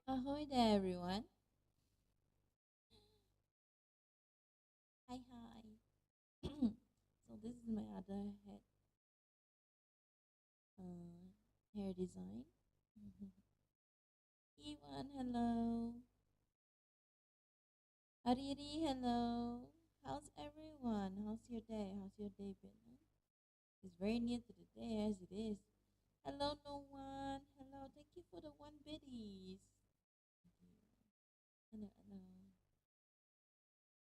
Ahoy there, everyone. Hi, hi. So this is my other uh, hair design. Iwan, hello. Ariri, hello. How's everyone? How's your day? How's your day been? Huh? It's very near to the day as it is. Hello, no one. Hello, thank you for the one biddies. Hello, hello.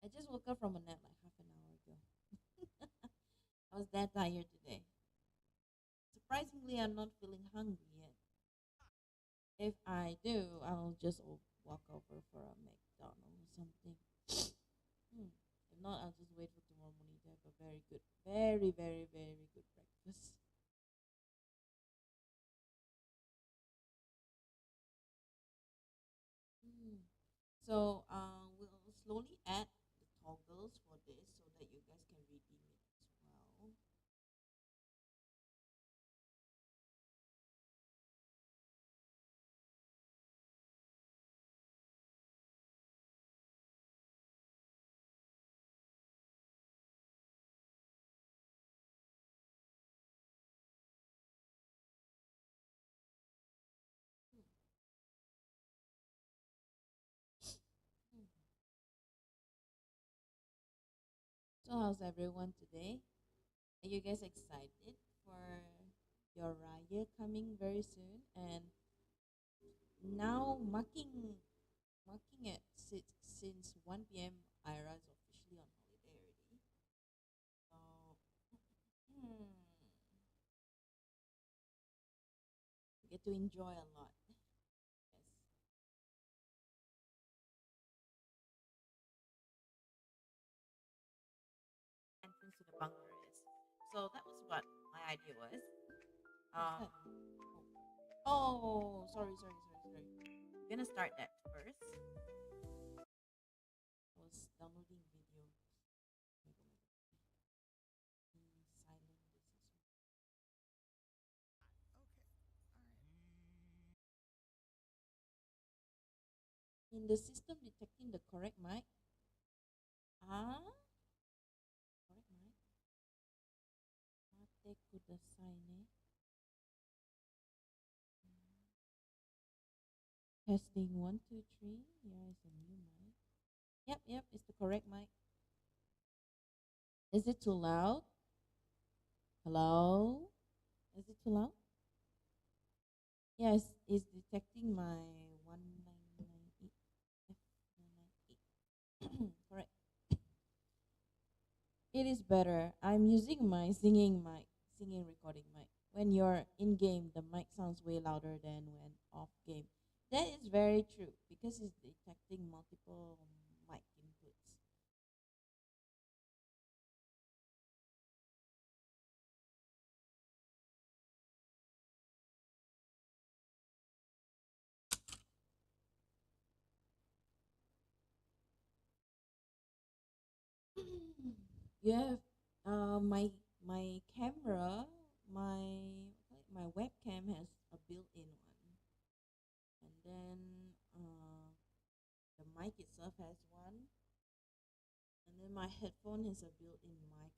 I just woke up from a nap like half an hour ago. I was that tired today. Surprisingly, I'm not feeling hungry yet. If I do, I'll just walk over for a McDonald's or something. If not, I'll just wait for tomorrow morning to have a very good, very, very, very good breakfast. Mm. So we'll slowly add the toggles for this so that you guys can redeem it as well. Hmm. Hmm. So how's everyone today? Are you guys excited for your Raya coming very soon? And now marking it since 1 p.m. Ira is officially on holiday already. So hmm, we get to enjoy a lot. Yes. Entrance to the bunker is. So that was what my idea was. Um. Oh, sorry. I'm gonna start that first. I was downloading video. Oh my silent this as well. In the system detecting the correct mic. Ah, correct mic. Mate kudasai ne. Testing 1 2 3. Here is a new mic. Yep, it's the correct mic. Is it too loud? Hello? Is it too loud? Yes, it's detecting my 1998 F998. Correct. It is better. I'm using my singing mic, singing recording mic. When you're in game, the mic sounds way louder than when off game. That is very true because it's detecting multiple mic inputs. Yeah, my camera, my webcam has a built-in one, and then the mic itself has one, and then my headphone has a built-in mic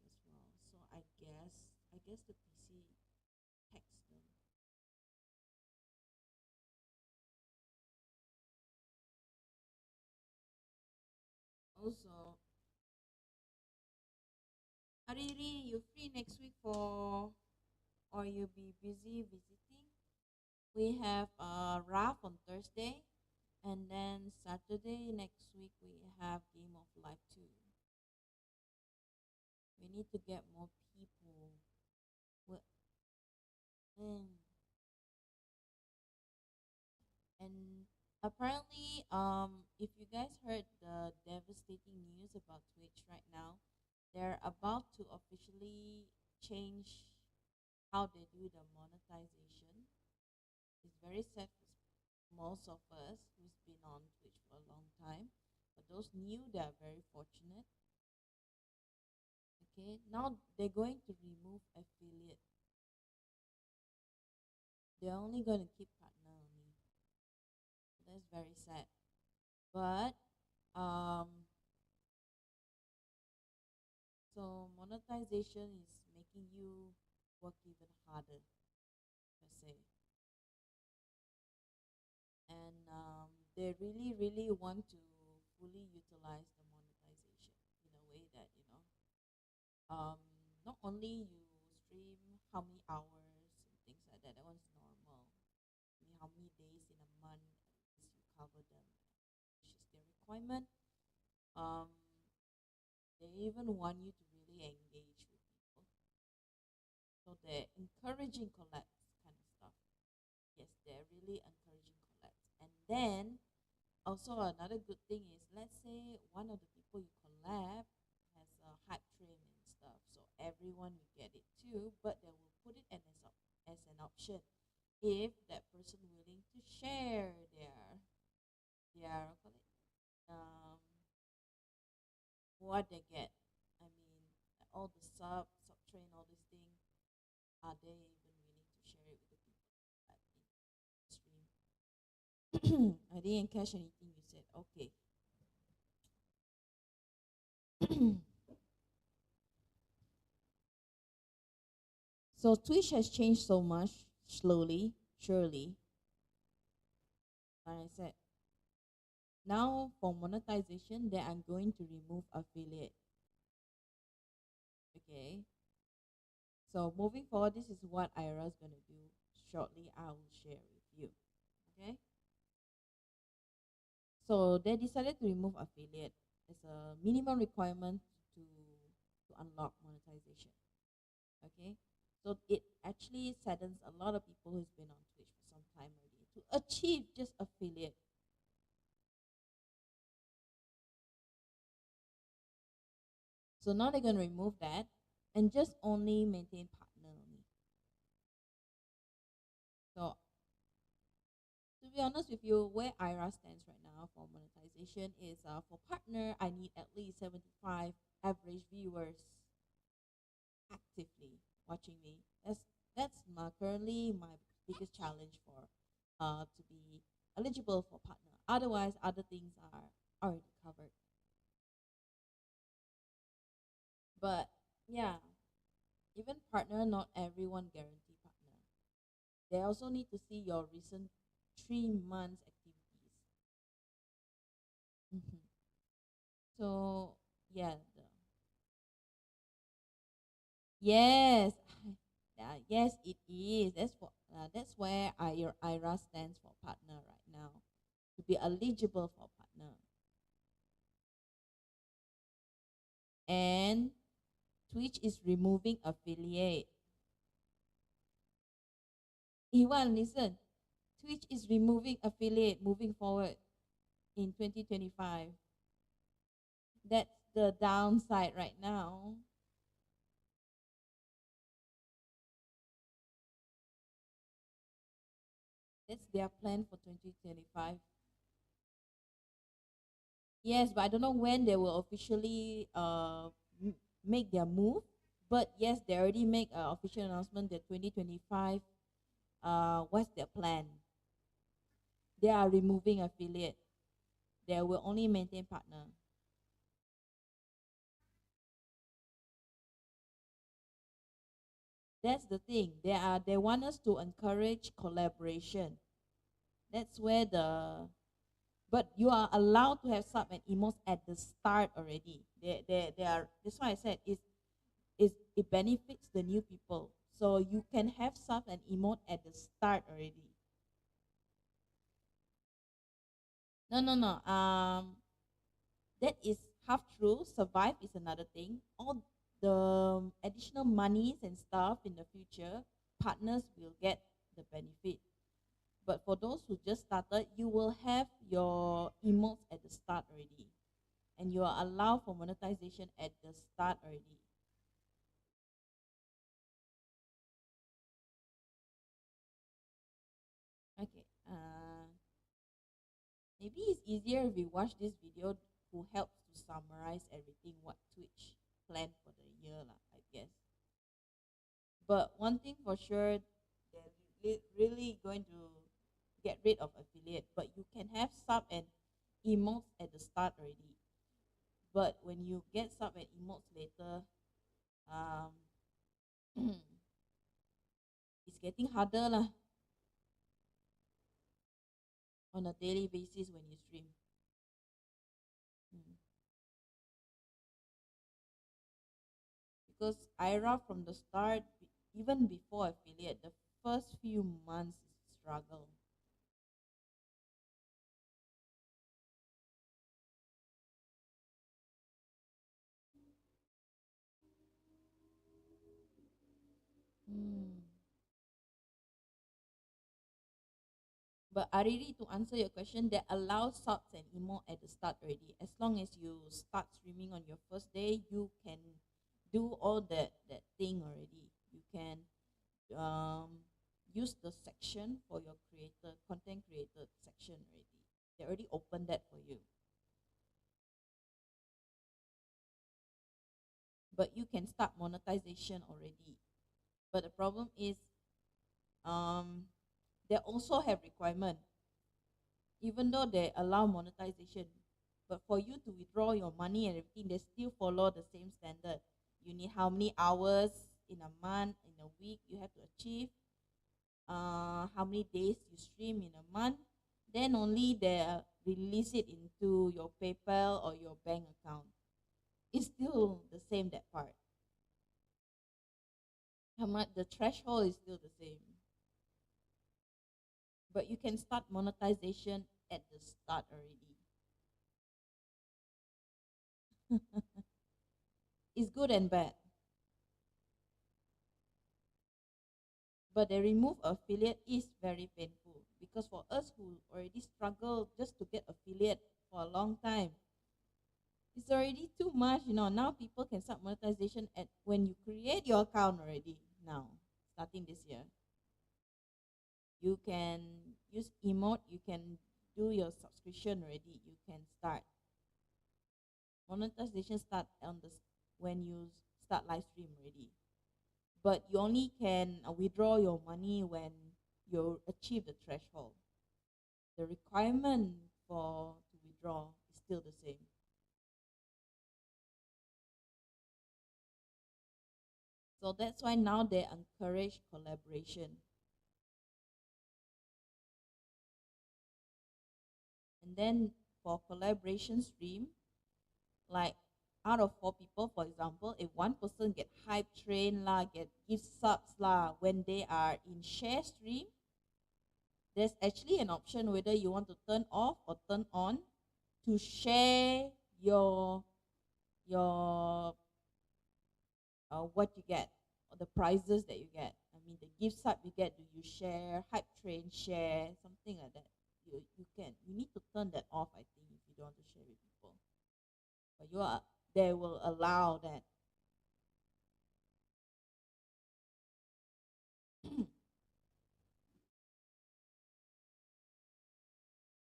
as well. So I guess the PC text them. Also, Ariri, you free next week for, or you be busy visiting? We have Raf on Thursday, and then Saturday next week we have Game of Life 2. We need to get more people. Well, mm, and apparently, if you guys heard the devastating news about Twitch right now, they're about to officially change how they do the monetization. It's very sad for most of us who's been on Twitch for a long time. But those new, they are very fortunate. Okay, now they're going to remove affiliate. They're only going to keep partner only. So that's very sad. But so monetization is making you work even harder per se, and they really want to fully utilize the monetization in a way that um, not only you stream how many hours and things like that. That one's normal. I mean, how many days in a month at least you cover them, which is their requirement. Um, they even want you to really engage with people. So they're encouraging collabs kind of stuff. Yes, they're really encouraging collabs. And then also another good thing is, let's say one of the people you collab has a hype train and stuff, so everyone will get it too, but they will put it as an option if that person willing to share their what they get. I mean, all the sub train, all these things, are they even willing to share it with the people that in stream? I didn't catch anything you said. Okay. So Twitch has changed so much slowly, surely. Like I said, now for monetization, they are going to remove affiliate. Okay. So moving forward, this is what Ira is going to do. Shortly, I will share with you. Okay. So they decided to remove affiliate as a minimum requirement to unlock monetization. Okay. So it actually saddens a lot of people who's been on Twitch for some time already to achieve just affiliate. So now they're gonna remove that and just only maintain partner only. So to be honest with you, where Aira stands right now for monetization is for partner, I need at least 75 average viewers actively watching me. That's currently my biggest challenge for to be eligible for partner. Otherwise, other things are already covered. But yeah, even partner, not everyone guarantee partner. They also need to see your recent 3 months activities. Mhm. So yeah, yes, yes, it is. That's where IRA stands for partner right now to be eligible for partner. And Twitch is removing affiliate. Iwan, listen. Twitch is removing affiliate moving forward in 2025. That's the downside right now. That's their plan for 2025. Yes, but I don't know when they will officially make their move. But yes, they already make an official announcement that 2025, what's their plan? They are removing affiliate. They will only maintain partner. That's the thing. They want us to encourage collaboration. That's where but you are allowed to have sub and emotes at the start already. They are. That's why I said it benefits the new people. So you can have sub and emote at the start already. No, no, no. That is half true. Survive is another thing. All the additional monies and stuff in the future, partners will get the benefit. But for those who just started, you will have your emotes at the start already. And you are allowed for monetization at the start already. Okay. Maybe it's easier if we watch this video who helps to summarize everything what Twitch planned for the year, lah, I guess. But one thing for sure, they're really going to get rid of affiliate. But you can have sub and emotes at the start already. But when you get sub and emotes later, um, it's getting harder lah on a daily basis when you stream. Mm. Because Aira from the start, even before affiliate, the first few months is a struggle. Mm. But Ariri, to answer your question, they allow subs and emo at the start already. As long as you start streaming on your first day, you can do all that thing already. You can use the section for your creator, content creator section already. They already opened that for you. But you can start monetization already. But the problem is, um, they also have requirement, even though they allow monetization. But for you to withdraw your money and everything, they still follow the same standard. You need how many hours in a month, in a week you have to achieve, how many days you stream in a month, then only they release it into your PayPal or your bank account. It's still the same that part. How much the threshold is still the same, but you can start monetization at the start already. It's good and bad, but the remove affiliate is very painful because for us who already struggle just to get affiliate for a long time, it's already too much. Now people can start monetization at when you create your account already. Now, starting this year, you can use emote. You can do your subscription already. You can start monetization start when you start live stream already. But you only can withdraw your money when you achieve the threshold. The requirement for to withdraw is still the same. So that's why now they encourage collaboration. And then for collaboration stream, like out of 4 people, for example, if one person get hype train lah, get gift subs lah, when they are in share stream, there's actually an option whether you want to turn off or turn on to share your what you get or the prizes that you get. I mean, the gift sub you get, do you share, hype train share, something like that. You need to turn that off, I think, if you don't want to share with people. But they will allow that.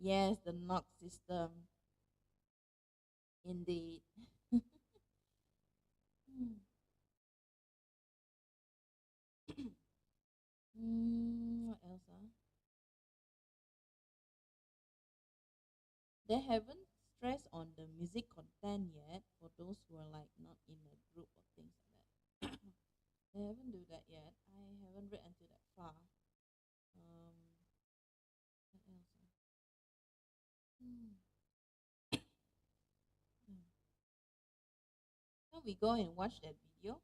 Yes, the knock system. Indeed. What else? They haven't stressed on the music content yet for those who are like not in a group or things like that. They haven't do that yet. I haven't read until that far. What else? Hmm. Now we go and watch that video.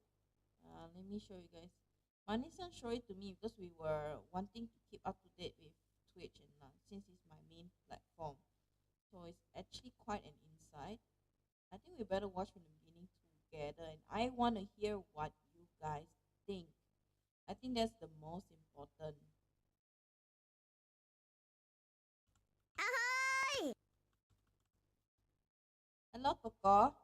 Let me show you guys. Manisan showed it to me because we were wanting to keep up to date with Twitch and since it's my main platform. So it's actually quite an insight. I think we better watch from the beginning together, and I want to hear what you guys think. I think that's the most important. Ahoy! Hello, Coco.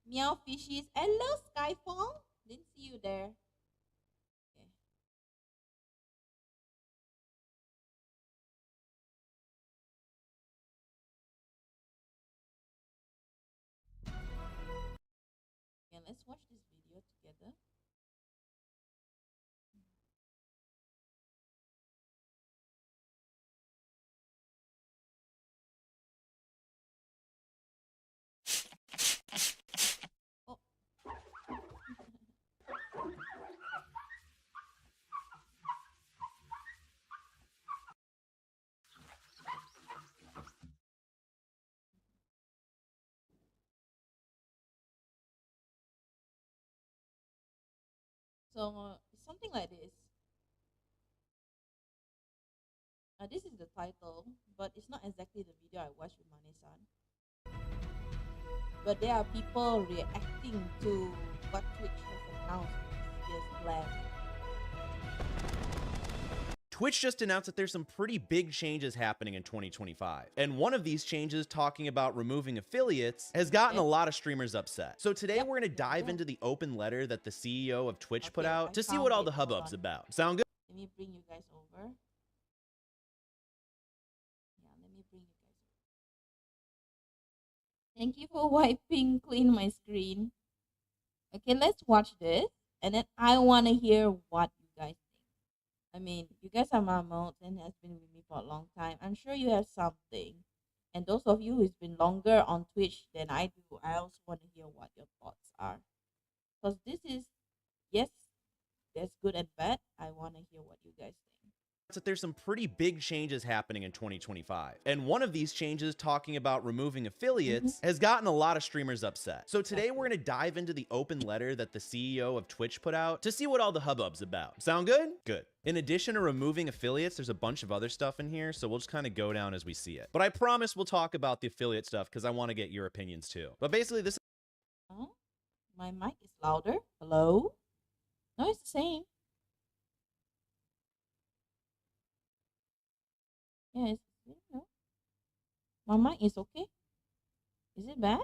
Meow fishies. Hello, Skyfall. Didn't see you there. Okay. Okay, let's watch this video together. Oh. So it's something like this. This is the title, but it's not exactly the video I watched with Mane-san. But there are people reacting to what Twitch has announced this year's plan. Twitch just announced that there's some pretty big changes happening in 2025. And one of these changes, talking about removing affiliates, has gotten a lot of streamers upset. So today we're going to dive into the open letter that the CEO of Twitch put out to see what all the hubbub's about. Sound good? Let me bring you guys over. Yeah, let me bring you guys over. Thank you for wiping clean my screen. Okay, let's watch this. And then I want to hear what you guys think. I mean, you guys are my mods and has been with me for a long time. I'm sure you have something. And those of you who's been longer on Twitch than I do, I also want to hear what your thoughts are. Because this is, yes, there's good and bad. I want to hear what you guys think. that there's some pretty big changes happening in 2025. And one of these changes, talking about removing affiliates, has gotten a lot of streamers upset. So today we're going to dive into the open letter that the CEO of Twitch put out to see what all the hubbub's about. Sound good? Good. In addition to removing affiliates, there's a bunch of other stuff in here, so we'll just kind of go down as we see it. But I promise we'll talk about the affiliate stuff because I want to get your opinions too. But basically this Oh, my mic is louder. Hello? No, it's the same. Yeah, it's no. My mic is okay. Is it bad?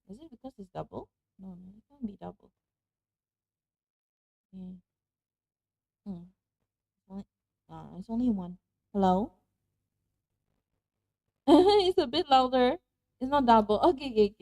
Is it because it's double? No, no, it can't be double. Yeah. Only, it's only one. Hello? It's a bit louder. It's not double. Okay.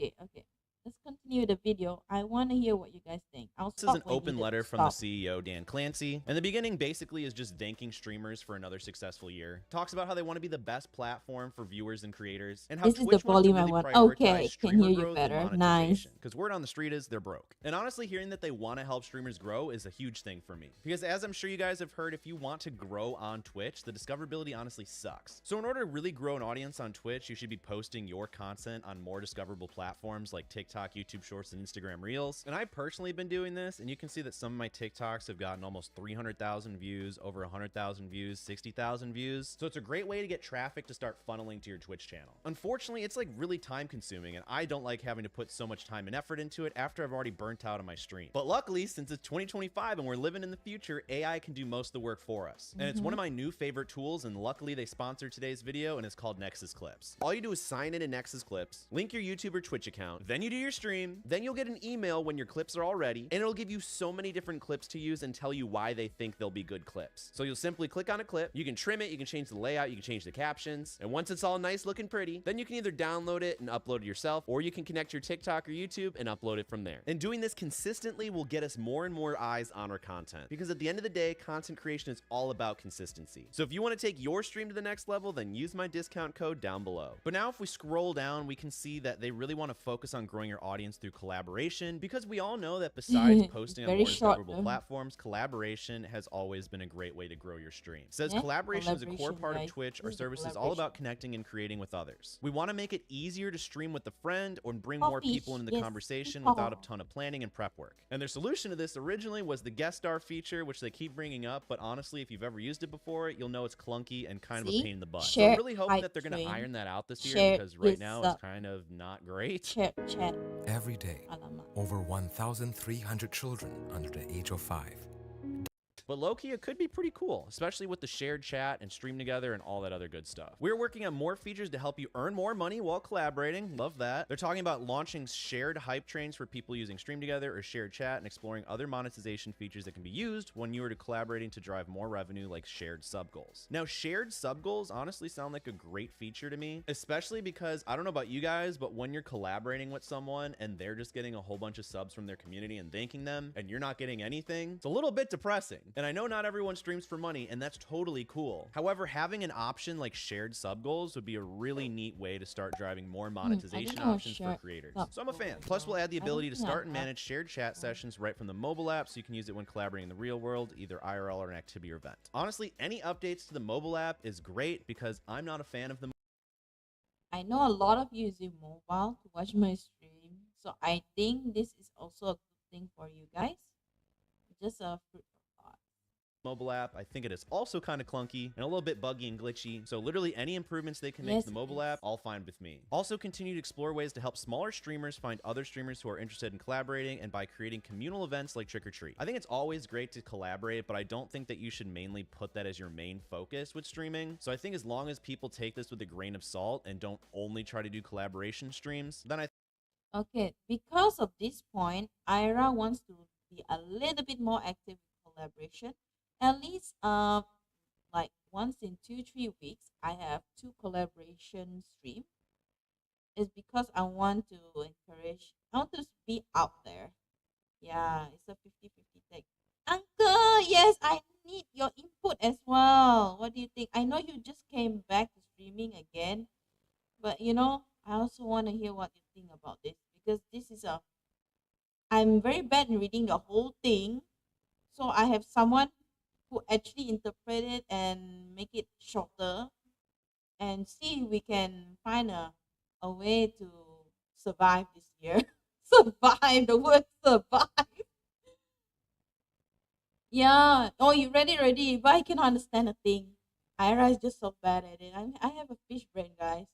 Let's continue the video. I want to hear what you guys think. I'll This is stop an when open needed letter to from the stop. CEO, Dan Clancy. And the beginning basically is just thanking streamers for another successful year. Talks about how they want to be the best platform for viewers and creators, and how This is the Twitch wants to volume I really want. prioritize Okay, can streamer hear you growth and better. Nice. monetization. Because word on the street is they're broke. And honestly, hearing that they want to help streamers grow is a huge thing for me. Because as I'm sure you guys have heard, if you want to grow on Twitch, the discoverability honestly sucks. So in order to really grow an audience on Twitch, you should be posting your content on more discoverable platforms like TikTok, YouTube Shorts, and Instagram Reels. And I've personally been doing this, and you can see that some of my TikToks have gotten almost 300,000 views, over 100,000 views, 60,000 views. So it's a great way to get traffic to start funneling to your Twitch channel. Unfortunately, it's like really time consuming, and I don't like having to put so much time and effort into it after I've already burnt out on my stream. But luckily, since it's 2025 and we're living in the future, AI can do most of the work for us. And it's one of my new favorite tools, and luckily they sponsored today's video, and it's called Nexus Clips. All you do is sign in Nexus Clips, link your YouTube or Twitch account, then you do your stream, then you'll get an email when your clips are all ready, and it'll give you so many different clips to use and tell you why they think they'll be good clips. So you'll simply click on a clip, you can trim it, you can change the layout, you can change the captions, and once it's all nice looking pretty, then you can either download it and upload it yourself, or you can connect your TikTok or YouTube and upload it from there. And doing this consistently will get us more and more eyes on our content, because at the end of the day, content creation is all about consistency. So if you want to take your stream to the next level, then use my discount code down below. But now if we scroll down, we can see that they really want to focus on growing your audience through collaboration, because we all know that besides posting on Very more short, discoverable though. platforms, collaboration has always been a great way to grow your stream. It says Yeah, collaboration is a core collaboration, part of guys. Twitch. Our This is a service is all collaboration. about connecting and creating with others. We want to make it easier to stream with a friend or bring more Coffee, people into the yes. conversation without a Oh. ton of planning and prep work. And their solution to this originally was the guest star feature, which they keep bringing up, but honestly, if you've ever used it before, you'll know it's clunky and kind of a See? pain in the butt. So Share I really hope hype that they're going to train. iron that out this year, Share because right is now up. it's kind of not great. Chat. Every day, Alamak. over 1,300 children under the age of 5. But low-key, it could be pretty cool, especially with the shared chat and stream together and all that other good stuff. We're working on more features to help you earn more money while collaborating. Love that. They're talking about launching shared hype trains for people using stream together or shared chat, and exploring other monetization features that can be used when you are collaborating to drive more revenue, like shared sub goals. Now, shared sub goals honestly sound like a great feature to me, especially because I don't know about you guys, but when you're collaborating with someone and they're just getting a whole bunch of subs from their community and thanking them, and you're not getting anything, it's a little bit depressing. And I know not everyone streams for money, and that's totally cool. However, having an option like shared sub goals would be a really neat way to start driving more monetization know options for shared creators. sub So I'm a fan. goals, Plus, we'll add the I don't ability to think I start and have. manage shared chat sessions right from the mobile app, so you can use it when collaborating in the real world, either IRL or an activity or event. Honestly, any updates to the mobile app is great, because I'm not a fan of the I know a lot of you using mobile to watch my stream, so I think this is also a good thing for you guys. Just a fruit for thought. mobile app. I think it is also kind of clunky and a little bit buggy and glitchy. So literally any improvements they can make Yes, to the mobile it is. app, all fine with me. Also continue to explore ways to help smaller streamers find other streamers who are interested in collaborating, and by creating communal events like Trick or Treat. I think it's always great to collaborate, but I don't think that you should mainly put that as your main focus with streaming. So I think as long as people take this with a grain of salt and don't only try to do collaboration streams, then I Okay, because of this point, Ira wants to be a little bit more active in collaboration. At least like once in 2-3 weeks, I have 2 collaboration stream. It's because I want to encourage, I want to be out there. Yeah, it's a 50-50 thing. Uncle, yes, I need your input as well. What do you think? I know you just came back to streaming again, but you know, I also want to hear what you think about this, because this is I'm very bad in reading the whole thing. So I have someone who actually interpret it and make it shorter, and see if we can find a way to survive this year. Survive, the word survive. Yeah. Oh, you read it already, but I cannot understand a thing. Ira is just so bad at it. I have a fish brain, guys.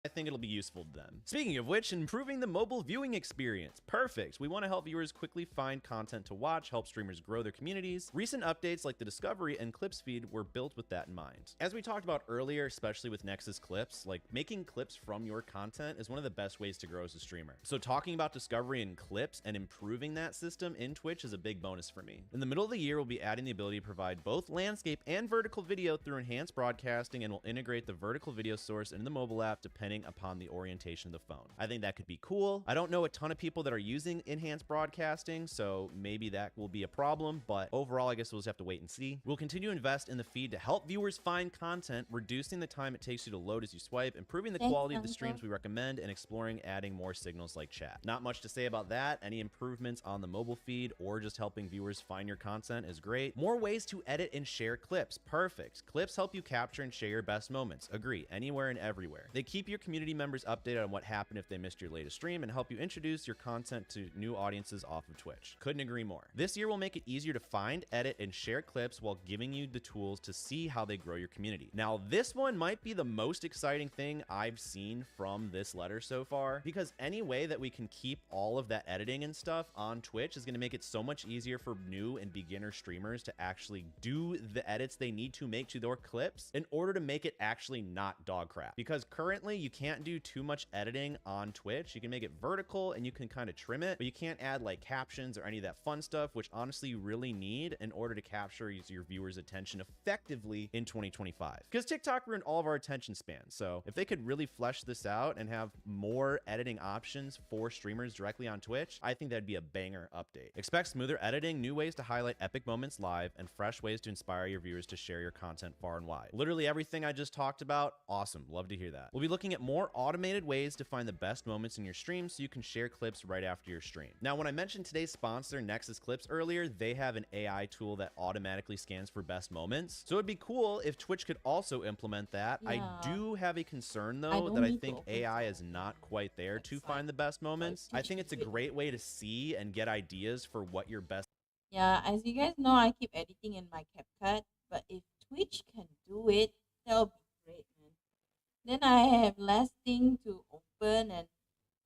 I think it'll be useful to them. Speaking of which, improving the mobile viewing experience. Perfect. We want to help viewers quickly find content to watch, help streamers grow their communities. Recent updates like the Discovery and Clips feed were built with that in mind. As we talked about earlier, especially with Nexus Clips, like making clips from your content is one of the best ways to grow as a streamer. So talking about Discovery and Clips and improving that system in Twitch is a big bonus for me. In the middle of the year, we'll be adding the ability to provide both landscape and vertical video through enhanced broadcasting, and we'll integrate the vertical video source into the mobile app depending upon the orientation of the phone. I think that could be cool. I don't know a ton of people that are using enhanced broadcasting, so maybe that will be a problem, but overall, I guess we'll just have to wait and see. We'll continue to invest in the feed to help viewers find content, reducing the time it takes you to load as you swipe, improving the quality of the streams we recommend, and exploring adding more signals like chat. Not much to say about that. Any improvements on the mobile feed or just helping viewers find your content is great. More ways to edit and share clips. Perfect. Clips help you capture and share your best moments. Agree. Anywhere and everywhere. They keep your community members updated on what happened if they missed your latest stream and help you introduce your content to new audiences off of Twitch. Couldn't agree more. This year will make it easier to find, edit, and share clips while giving you the tools to see how they grow your community. Now, this one might be the most exciting thing I've seen from this letter so far, because any way that we can keep all of that editing and stuff on Twitch is going to make it so much easier for new and beginner streamers to actually do the edits they need to make to their clips in order to make it actually not dog crap. Because currently you can't do too much editing on Twitch. You can make it vertical and you can kind of trim it, but you can't add like captions or any of that fun stuff, which honestly you really need in order to capture your viewers' attention effectively in 2025. Because TikTok ruined all of our attention spans. So if they could really flesh this out and have more editing options for streamers directly on Twitch, I think that'd be a banger update. Expect smoother editing, new ways to highlight epic moments live, and fresh ways to inspire your viewers to share your content far and wide. Literally everything I just talked about, awesome. Love to hear that. We'll be looking at more automated ways to find the best moments in your stream so you can share clips right after your stream. Now, when I mentioned today's sponsor, Nexus Clips, earlier, they have an AI tool that automatically scans for best moments. So it'd be cool if Twitch could also implement that. Yeah. I do have a concern though that I think AI is not quite there to find the best moments. I think it's a great way to see and get ideas for what your best. Yeah, as you guys know, I keep editing in my CapCut, but if Twitch can do it, that'll be great, man. Then I have less things to open and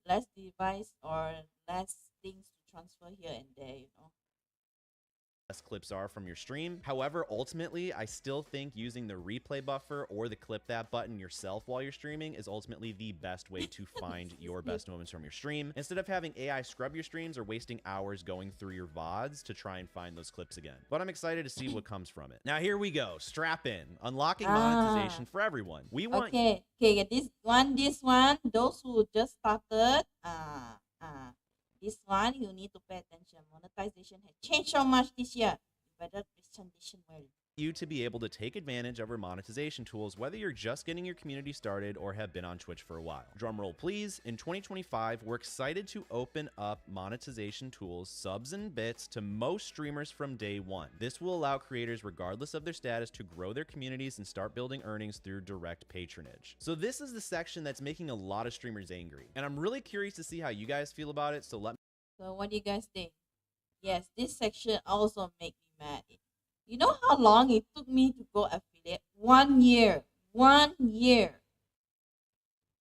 less device or less things to transfer here and there, you know. Best clips are from your stream. However, ultimately, I still think using the replay buffer or the clip that button yourself while you're streaming is ultimately the best way to find your best moments from your stream, instead of having AI scrub your streams or wasting hours going through your VODs to try and find those clips again. But I'm excited to see what comes from it. Now, here we go. Strap in. Unlocking monetization for everyone. We want... Okay, this one, those who just started, this one, you need to pay attention. Monetization has changed so much this year. You better condition well. You to be able to take advantage of our monetization tools, whether you're just getting your community started or have been on Twitch for a while. Drum roll, please. In 2025, we're excited to open up monetization tools, subs and bits to most streamers from day one. This will allow creators, regardless of their status, to grow their communities and start building earnings through direct patronage. So this is the section that's making a lot of streamers angry, and I'm really curious to see how you guys feel about it. So what do you guys think? Yes, this section also make me mad. You know how long it took me to go affiliate? 1 year. 1 year.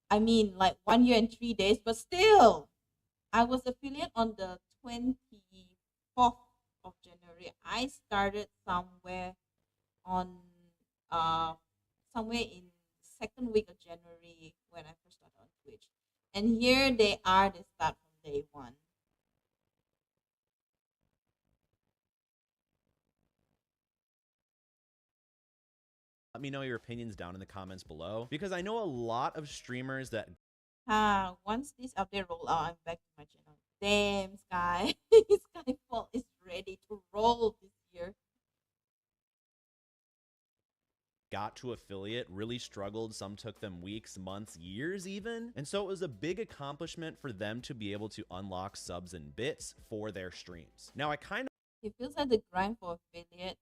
I mean, like 1 year and 3 days, but still, I was affiliate on the 24th of January. I started somewhere on somewhere in second week of January when I first started on Twitch, and here they are. They start from day one. let me know your opinions down in the comments below, because I know a lot of streamers that Once this update roll out, I'm back to my channel. Damn, Sky. Skyfall is ready to roll this year. got to affiliate really struggled. Some took them weeks, months, years even. And so it was a big accomplishment for them to be able to unlock subs and bits for their streams. Now, I kind of It feels like the grind for affiliate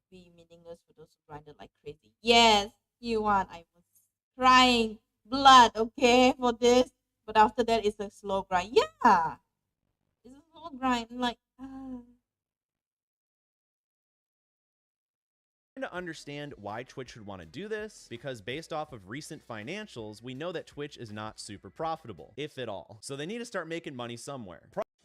be meaningless for those who grinded like crazy. Yes, you want. I was crying blood, okay, for this. But after that, it's a slow grind. Yeah, it's a slow grind. I'm like, To understand why Twitch would want to do this, because based off of recent financials, we know that Twitch is not super profitable, if at all. So they need to start making money somewhere.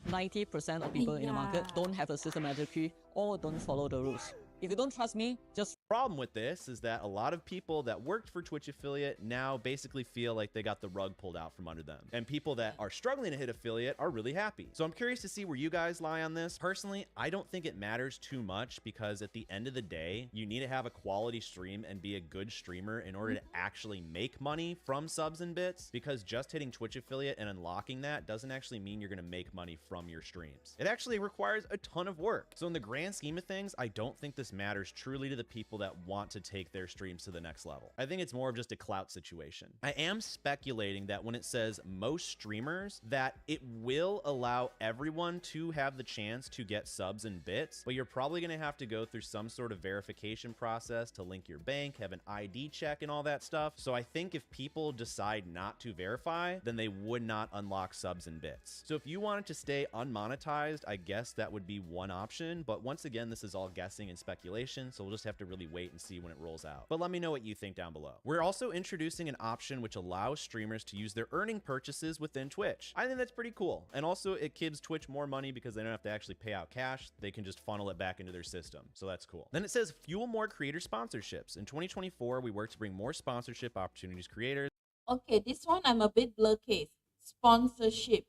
90% of people in the market don't have a systematic key or don't follow the rules. If you don't trust me, just Problem with this is that a lot of people that worked for Twitch affiliate now basically feel like they got the rug pulled out from under them. And people that are struggling to hit affiliate are really happy. So I'm curious to see where you guys lie on this. Personally, I don't think it matters too much because at the end of the day, you need to have a quality stream and be a good streamer in order to actually make money from subs and bits, because just hitting Twitch affiliate and unlocking that doesn't actually mean you're going to make money from your streams. It actually requires a ton of work. So in the grand scheme of things, I don't think this matters truly to the people that want to take their streams to the next level. I think it's more of just a clout situation. I am speculating that when it says most streamers, that it will allow everyone to have the chance to get subs and bits, but you're probably going to have to go through some sort of verification process to link your bank, have an ID check and all that stuff. So I think if people decide not to verify, then they would not unlock subs and bits. So if you wanted to stay unmonetized, I guess that would be one option. But once again, this is all guessing and speculation, so we'll just have to really wait and see when it rolls out. But let me know what you think down below. We're also introducing an option which allows streamers to use their earning purchases within Twitch. I think that's pretty cool. And also it gives Twitch more money because they don't have to actually pay out cash. They can just funnel it back into their system. So that's cool. Then it says fuel more creator sponsorships. In 2024, we work to bring more sponsorship opportunities to creators. okay, this one I'm a bit blur case. Sponsorship.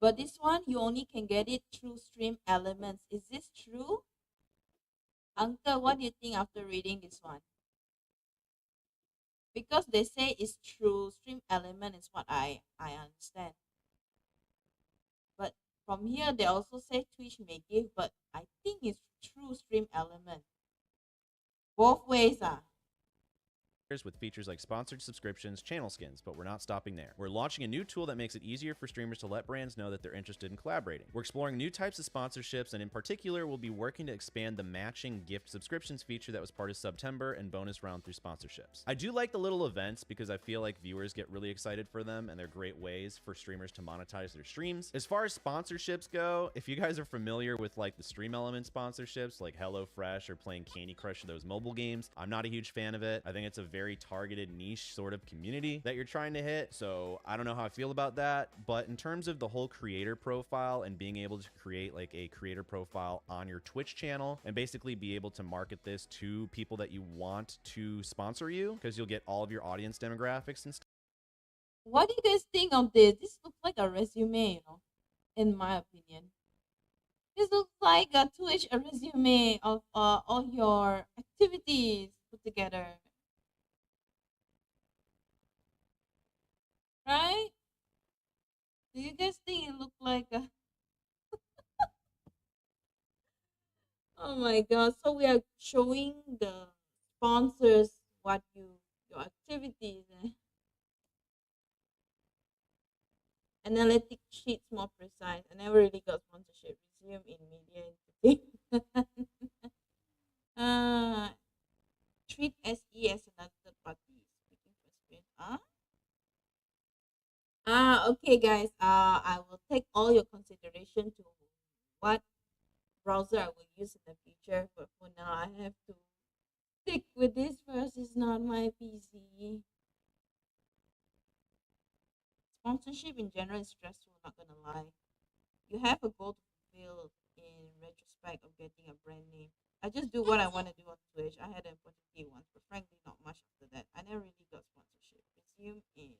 But this one, you only can get it through stream elements. Is this true? Uncle, what do you think after reading this one? Because they say it's true, stream element is what I understand. But from here, they also say Twitch may give, but I think it's true stream element. Both ways, with features like sponsored subscriptions, channel skins, but we're not stopping there. We're launching a new tool that makes it easier for streamers to let brands know that they're interested in collaborating. We're exploring new types of sponsorships, and in particular, we'll be working to expand the matching gift subscriptions feature that was part of September and bonus round through sponsorships. I do like the little events because I feel like viewers get really excited for them, and they're great ways for streamers to monetize their streams. As far as sponsorships go, if you guys are familiar with like the stream element sponsorships like HelloFresh or playing Candy Crush or those mobile games, I'm not a huge fan of it. I think it's a very targeted niche sort of community that you're trying to hit. So I don't know how I feel about that. But in terms of the whole creator profile and being able to create like a creator profile on your Twitch channel and basically be able to market this to people that you want to sponsor you, because you'll get all of your audience demographics and stuff. What do you guys think of this? This looks like a resume, in my opinion. This looks like a Twitch resume of all your activities put together. Right? Do you guys think it looked like a... Oh my god. So we are showing the sponsors what your activities and analytic sheets more precise. I never really got sponsorship. Resume in media entertainment. Treat SE as another third party. Speaking for experience. Okay, guys. I will take all your consideration to what browser I will use in the future. But for now, I have to stick with this first. It's not my PC. Sponsorship in general is stressful. Not gonna lie. You have a goal to fulfill in retrospect of getting a brand name. I just do what I want to do on Twitch. I had an opportunity once, but frankly, not much after that. I never really got sponsorship. Resume in.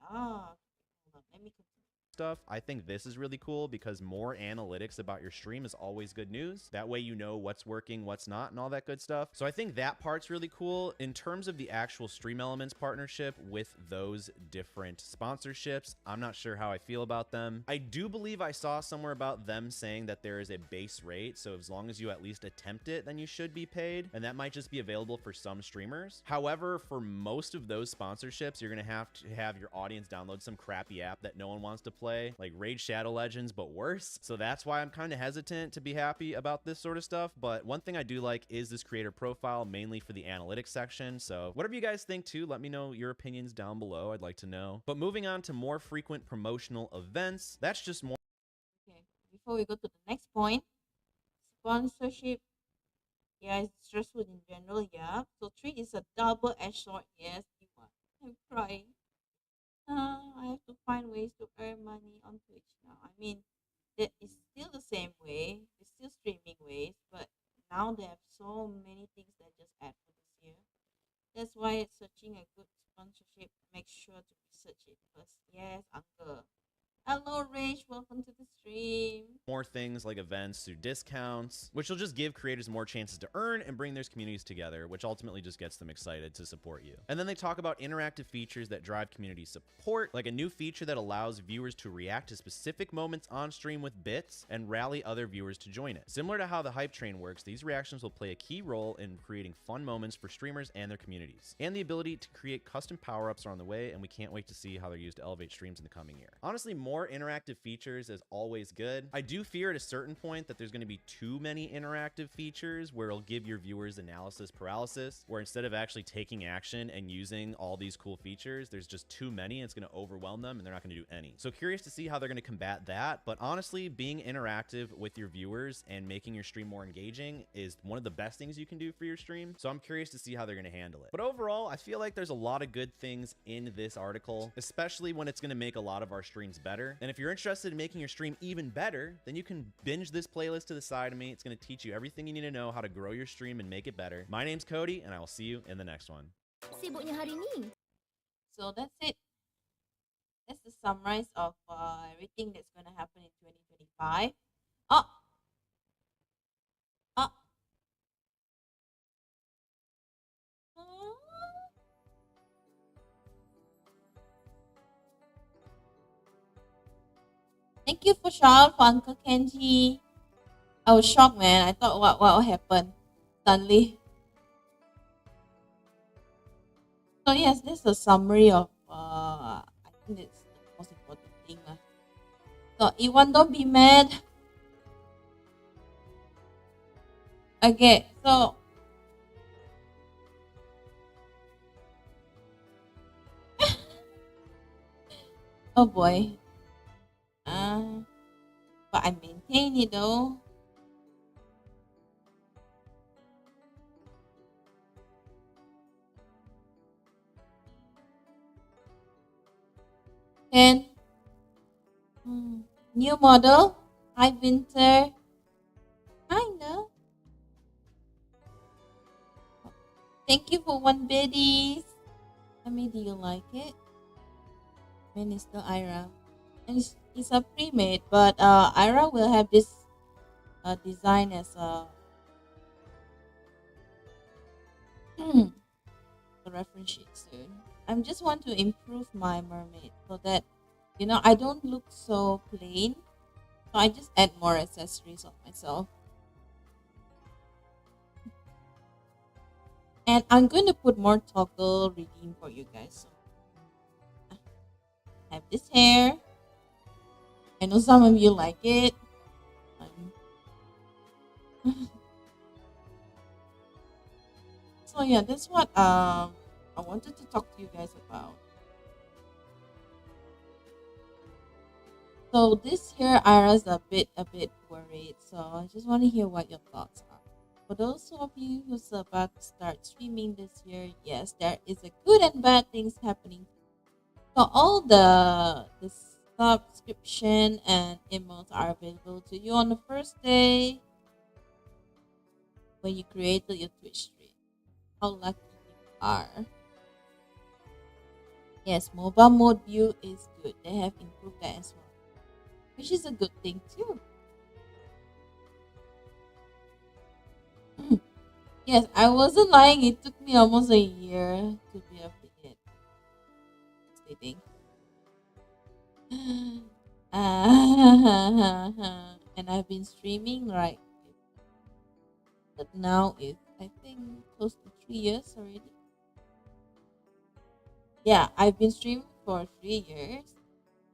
Hold on. Let me continue. Stuff. I think this is really cool because more analytics about your stream is always good news. That way you know what's working, what's not, and all that good stuff. So I think that part's really cool. In terms of the actual Stream Elements partnership with those different sponsorships, I'm not sure how I feel about them. I do believe I saw somewhere about them saying that there is a base rate, so as long as you at least attempt it, then you should be paid, and that might just be available for some streamers. However, for most of those sponsorships, you're gonna have to have your audience download some crappy app that no one wants to play, play, like Raid Shadow Legends, but worse. So that's why I'm kind of hesitant to be happy about this sort of stuff. But one thing I do like is this creator profile, mainly for the analytics section. So whatever you guys think too, let me know your opinions down below. I'd like to know. But moving on to more frequent promotional events, that's just more. Okay, before we go to the next point, sponsorship. Yeah, it's stressful in general. Yeah. So three is a double-edged sword. Yes, you are. I'm crying. I have to find ways to earn money on Twitch now. I mean, that is still the same way. It's still streaming ways, but now they have so many things that just add for this year. That's why searching a good sponsorship, make sure to research it first. Yes, uncle. Hello, Rach. Welcome to the stream. More things like events through discounts, which will just give creators more chances to earn and bring their communities together, which ultimately just gets them excited to support you. And then they talk about interactive features that drive community support, like a new feature that allows viewers to react to specific moments on stream with bits and rally other viewers to join it. Similar to how the hype train works, these reactions will play a key role in creating fun moments for streamers and their communities. And the ability to create custom power-ups are on the way, and we can't wait to see how they're used to elevate streams in the coming year. Honestly, more interactive features is always good. I do fear at a certain point that there's going to be too many interactive features where it'll give your viewers analysis paralysis, where instead of actually taking action and using all these cool features, there's just too many and it's going to overwhelm them and they're not going to do any. So curious to see how they're going to combat that. But honestly, being interactive with your viewers and making your stream more engaging is one of the best things you can do for your stream. So I'm curious to see how they're going to handle it. But overall, I feel like there's a lot of good things in this article, especially when it's going to make a lot of our streams better. And if you're interested in making your stream even better, then you can binge this playlist to the side of me. It's going to teach you everything you need to know how to grow your stream and make it better. My name's Cody, and I will see you in the next one. Sibuknya hari ni. So that's it. That's the summarize of everything that's going to happen in 2025. Oh, oh. Thank you for shout for Uncle Kenji. I was shocked, man. I thought what happened suddenly. So yes, this is a summary of I think it's the most important thing. So Iwan, don't be mad. Okay, so oh boy. But I maintain it though. And new model. Hi Winter. Kinda. Thank you for 1 biddies. I mean, do you like it? Minister Aira. And it's a pre-made, but Aira will have this design as a reference sheet soon. I just want to improve my mermaid so that I don't look so plain. So I just add more accessories on myself. And I'm going to put more toggle redeem for you guys. So I have this hair. I know some of you like it. So yeah, that's what I wanted to talk to you guys about. So this year, Ira's a bit worried. So I just want to hear what your thoughts are. For those of you who's about to start streaming this year, yes, there is a good and bad things happening. So all the subscription and emotes are available to you on the first day when you created your Twitch stream. How lucky you are. Yes, mobile mode view is good. They have improved that as well, which is a good thing too. Yes, I wasn't lying. It took me almost a year to be affiliate. Stating. And I've been streaming but now it's I think close to 3 years already. Yeah, I've been streaming for 3 years,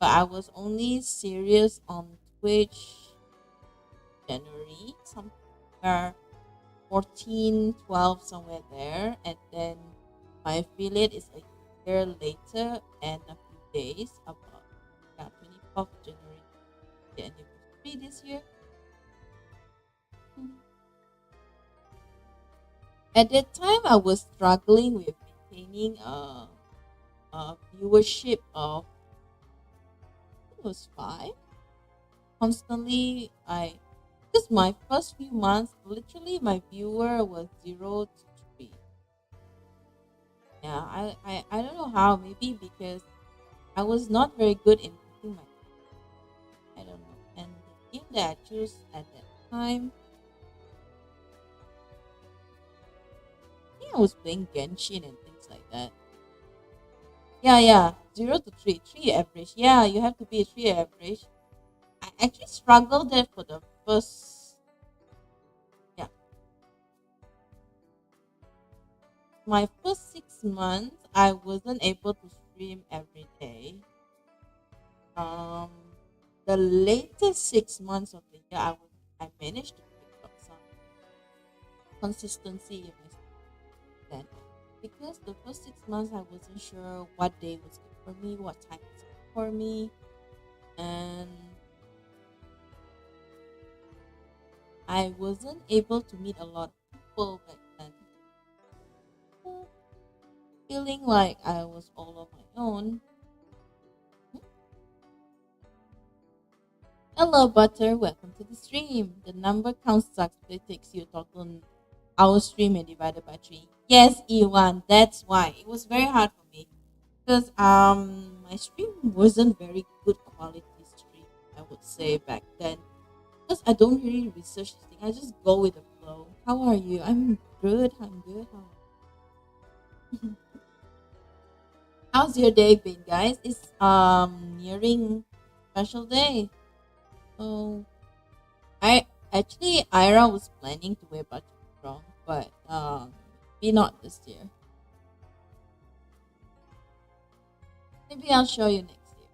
but I was only serious on Twitch January, somewhere 14, 12, somewhere there. And then my affiliate is a year later and a few days, about 24th January, the anniversary this year. At that time, I was struggling with maintaining a viewership of, it was 5. Constantly, because my first few months, literally my viewer was 0 to 3. Yeah, I don't know how. Maybe because I was not very good in picking my. I don't know. And the game that I chose at that time, I think I was playing Genshin and things like that. Yeah, yeah, 0 to 3, 3 average. Yeah, you have to be a 3 average. I actually struggled there for the first, yeah, my first 6 months. I wasn't able to stream every day. Um, the latest 6 months of the year, I managed to pick up some consistency in my plan, because the first 6 months I wasn't sure what day was good for me, what time was good for me, and I wasn't able to meet a lot of people back then. Feeling like I was all on my own. Hello, Butter. Welcome to the stream. The number count sucks, but it takes you a total hour stream and divided by 3. Yes, Iwan. That's why it was very hard for me, because my stream wasn't very good quality stream, I would say, back then, because I don't really research this thing. I just go with the flow. How are you? I'm good. I'm good. How's your day been, guys? It's nearing special day. So Ira was planning to wear button wrong, but maybe not this year. Maybe I'll show you next year.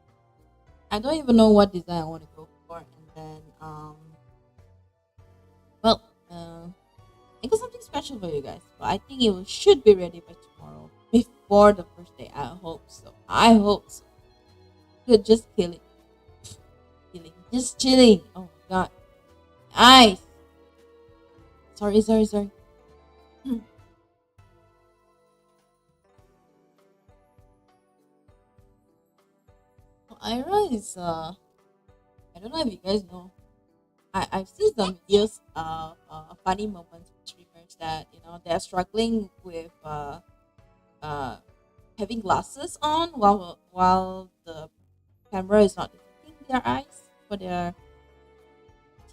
I don't even know what design I want to go for, and then well, I got something special for you guys. But I think should be ready by tomorrow, before the first day. I hope so. I hope so. Good, just kill it. Killing, just chilling. Oh my god, nice. Sorry, sorry, sorry. Ira is I don't know if you guys know. I've seen some videos of funny moments with streamers that they're struggling with uh having glasses on while the camera is not detecting their eyes for their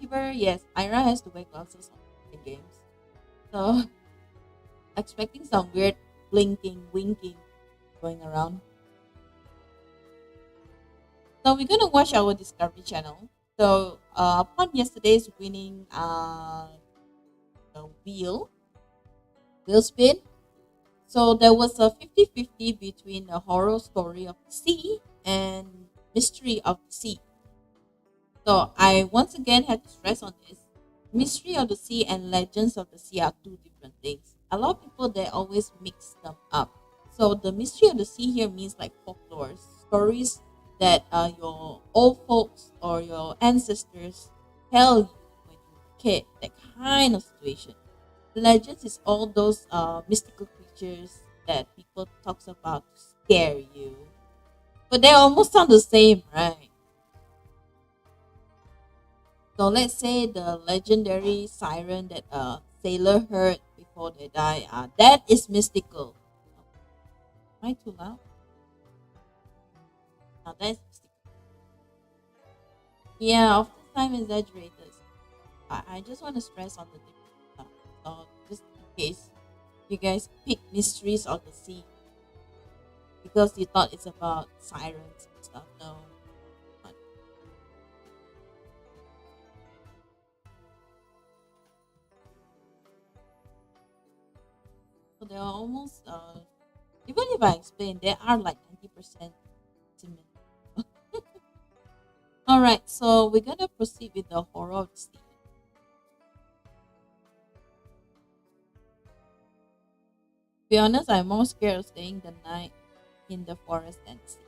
YouTuber. Yes, Ira has to wear glasses on in games. So expecting some weird blinking, winking going around. So we're gonna watch our Discovery channel. So upon yesterday's winning the wheel spin. So there was a 50-50 between the horror story of the sea and mystery of the sea. So I once again had to stress on this. Mystery of the sea and legends of the sea are two different things. A lot of people they always mix them up. So the mystery of the sea here means like folklore stories that your old folks or your ancestors tell you when you were a kid. That kind of situation. Legends is all those mystical creatures that people talks about to scare you. But they almost sound the same, right? So let's say the legendary siren that a sailor heard before they die, that is mystical. Am I too loud? Now that's mystical. Yeah, oftentimes exaggerated. I just want to stress on the different stuff. So just in case you guys pick mysteries of the sea because you thought it's about sirens and stuff. No. Not. So they are almost even if I explain, they are like 90% similar. Alright, so we're gonna proceed with the horror of the sea. To be honest, I'm more scared of staying the night in the forest than sea.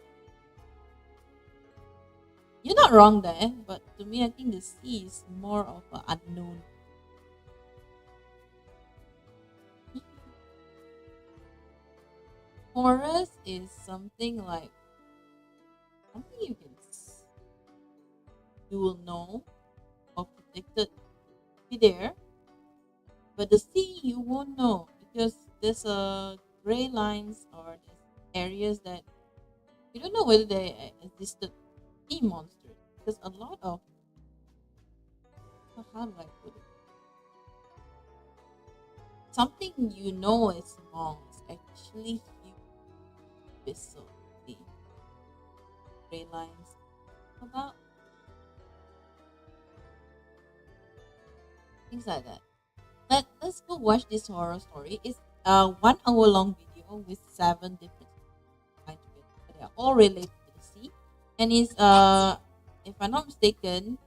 You're not wrong there, but to me, I think the sea is more of an unknown. Forest is something like something you will know or predicted be there, but the sea you won't know because there's a gray lines or there's areas that you don't know whether they existed sea monsters because a lot of how do I put it? Something you know is small is actually huge. Vessel, the gray lines about things like that. Let's go watch this horror story. It's a 1 hour long video with 7 different kinds of it. They are all related to the sea, and is if I'm not mistaken,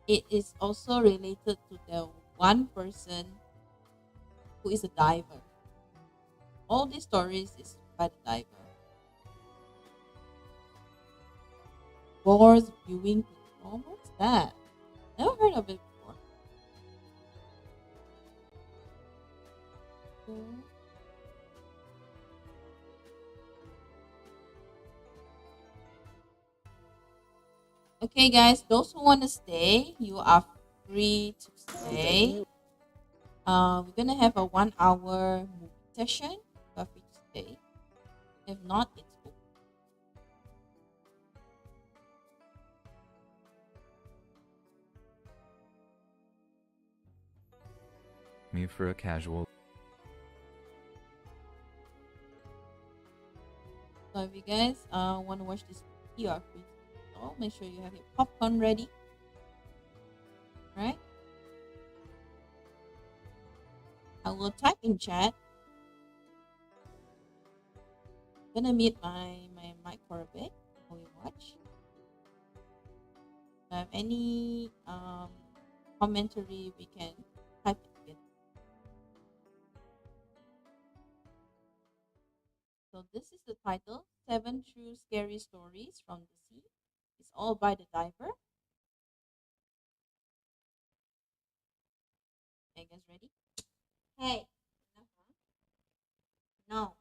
it is also related to the one person who is a diver. All these stories is by the diver. Boars viewing platform. What's that? Never heard of it before. Okay, guys, those who want to stay, you are free to stay. We're gonna have a 1 hour movie session. You are free to stay. If not, it's over. Me for a casual. So if you guys want to watch this, you are free. So make sure you have your popcorn ready. Right? I will type in chat. I'm gonna mute my mic for a bit while you watch. If you have any commentary, we can type it together. So this is the title: 7 True Scary Stories from the Sea. It's all by the diver. Are you guys ready? Hey. No.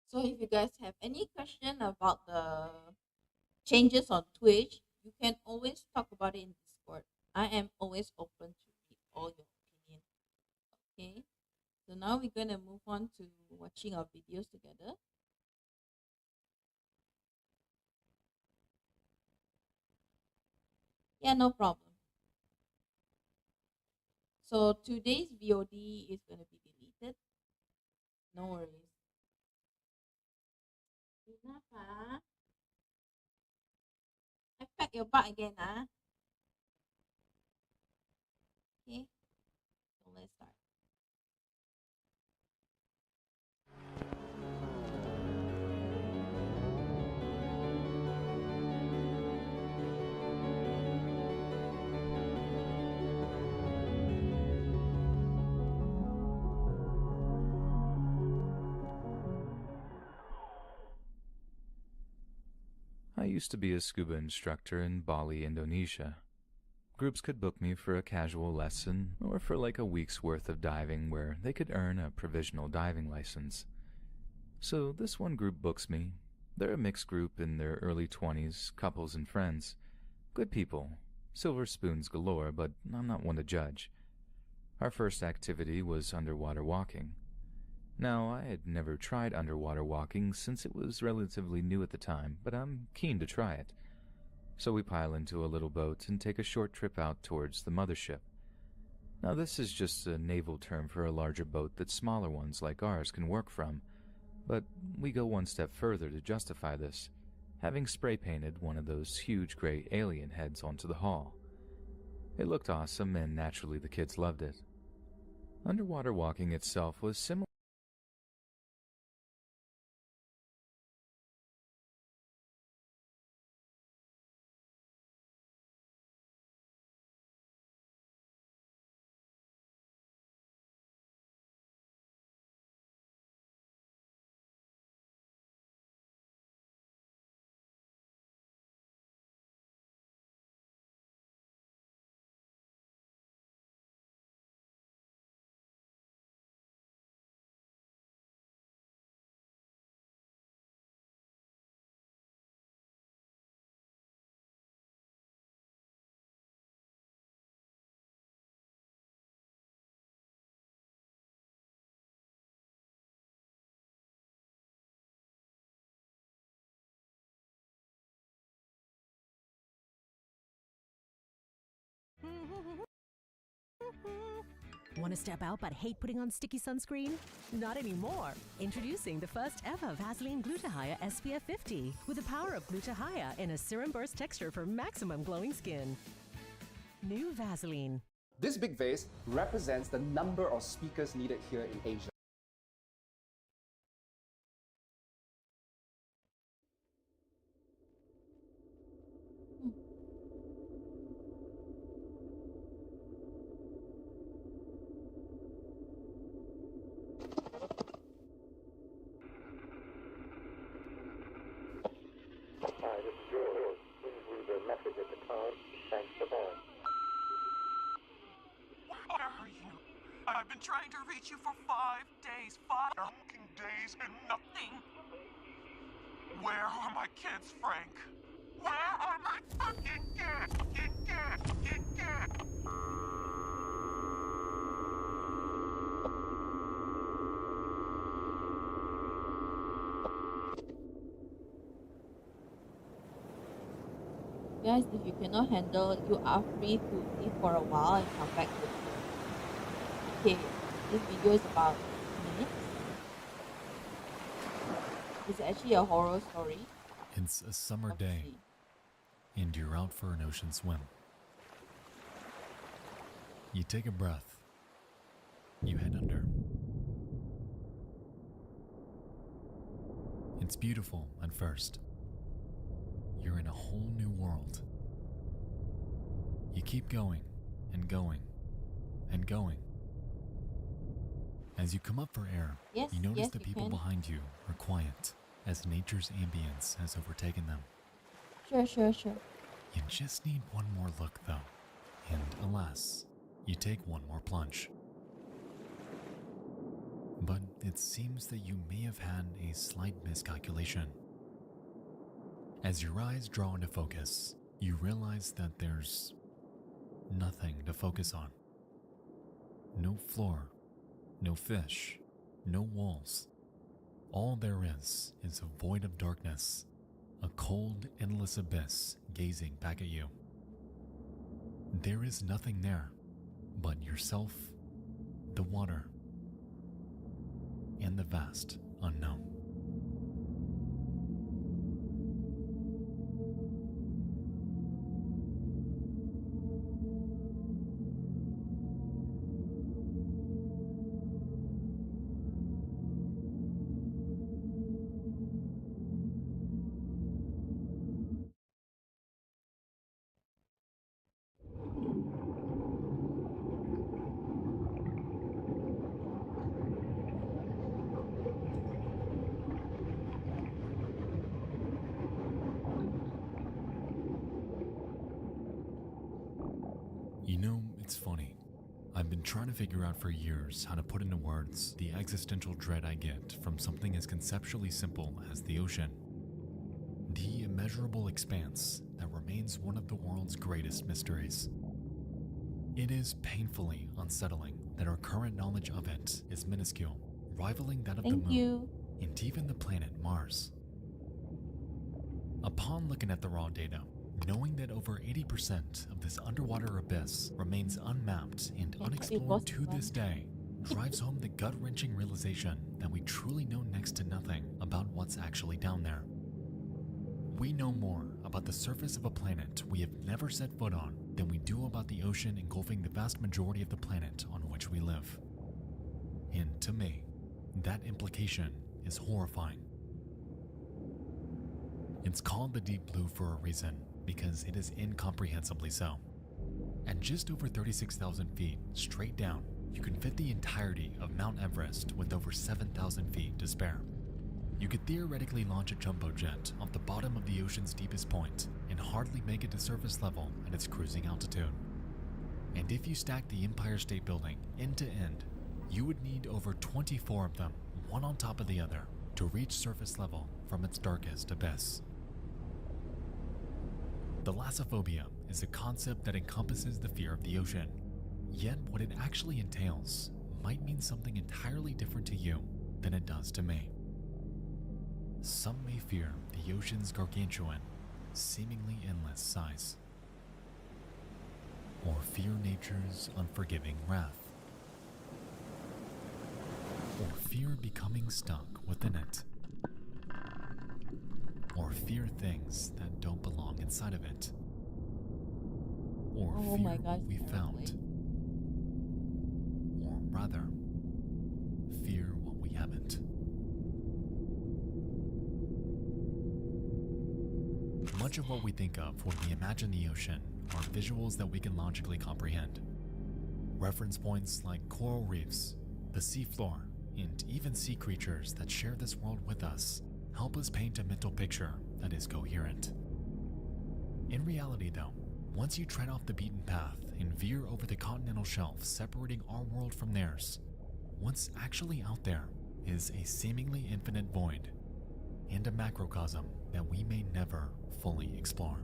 So if you guys have any question about the changes on Twitch, you can always talk about it in Discord. I am always open to read all your opinion. Okay. So now we're gonna move on to watching our videos together. Yeah, no problem. So today's VOD is gonna be deleted. No worries. Enough, ah. I pat your butt again, ah. Okay. So let's start. I used to be a scuba instructor in Bali, Indonesia. Groups could book me for a casual lesson or for like a week's worth of diving where they could earn a provisional diving license. So this one group books me. They're a mixed group in their early 20s, couples and friends. Good people. Silver spoons galore, but I'm not one to judge. Our first activity was underwater walking. Now, I had never tried underwater walking since it was relatively new at the time, but I'm keen to try it. So we pile into a little boat and take a short trip out towards the mothership. Now, this is just a naval term for a larger boat that smaller ones like ours can work from, but we go one step further to justify this. having spray painted one of those huge gray alien heads onto the hall. It looked awesome, and naturally the kids loved it. Underwater walking itself was similar. Want to step out but hate putting on sticky sunscreen? Not anymore. Introducing the first ever Vaseline Glutathione SPF 50 with the power of Glutathione in a serum burst texture for maximum glowing skin. New Vaseline. This big vase represents the number of speakers needed here in Asia. I've been trying to reach you for 5 days, 5 fucking days, and nothing. Where are my kids, Frank? Where are my fucking kids? Fucking kids? Fucking kids? Guys, if you cannot handle, you are free to leave for a while and come back with me. Okay, this video is about minutes. It's actually a horror story. It's a summer day, and you're out for an ocean swim. You take a breath. You head under. It's beautiful at first. You're in a whole new world. You keep going and going and going. As you come up for air, you notice the people behind you are quiet as nature's ambience has overtaken them. Sure. You just need one more look though, and alas, you take one more plunge. But it seems that you may have had a slight miscalculation. As your eyes draw into focus, you realize that there's nothing to focus on. No floor, no fish, no walls. All there is a void of darkness, a cold, endless abyss gazing back at you. There is nothing there but yourself, the water, and the vast unknown. You know, it's funny. I've been trying to figure out for years how to put into words the existential dread I get from something as conceptually simple as the ocean. The immeasurable expanse that remains one of the world's greatest mysteries. It is painfully unsettling that our current knowledge of it is minuscule, rivaling that of the moon and even the planet Mars. Upon looking at the raw data, knowing that over 80% of this underwater abyss remains unmapped and unexplored to this day, drives home the gut-wrenching realization that we truly know next to nothing about what's actually down there. We know more about the surface of a planet we have never set foot on than we do about the ocean engulfing the vast majority of the planet on which we live. And to me, that implication is horrifying. It's called the deep blue for a reason, because it is incomprehensibly so. At just over 36,000 feet straight down, you can fit the entirety of Mount Everest with over 7,000 feet to spare. You could theoretically launch a jumbo jet off the bottom of the ocean's deepest point and hardly make it to surface level at its cruising altitude. And if you stack the Empire State Building end to end, you would need over 24 of them, one on top of the other, to reach surface level from its darkest abyss. Thalassophobia is a concept that encompasses the fear of the ocean, yet what it actually entails might mean something entirely different to you than it does to me. Some may fear the ocean's gargantuan, seemingly endless size, or fear nature's unforgiving wrath, or fear becoming stuck within it, or fear things that don't belong inside of it, or Oh fear my gosh, what we found, or rather, fear what we haven't. Much of what we think of when we imagine the ocean are visuals that we can logically comprehend. Reference points like coral reefs, the seafloor, and even sea creatures that share this world with us help us paint a mental picture that is coherent. In reality though, once you tread off the beaten path and veer over the continental shelf separating our world from theirs, what's actually out there is a seemingly infinite void and a macrocosm that we may never fully explore.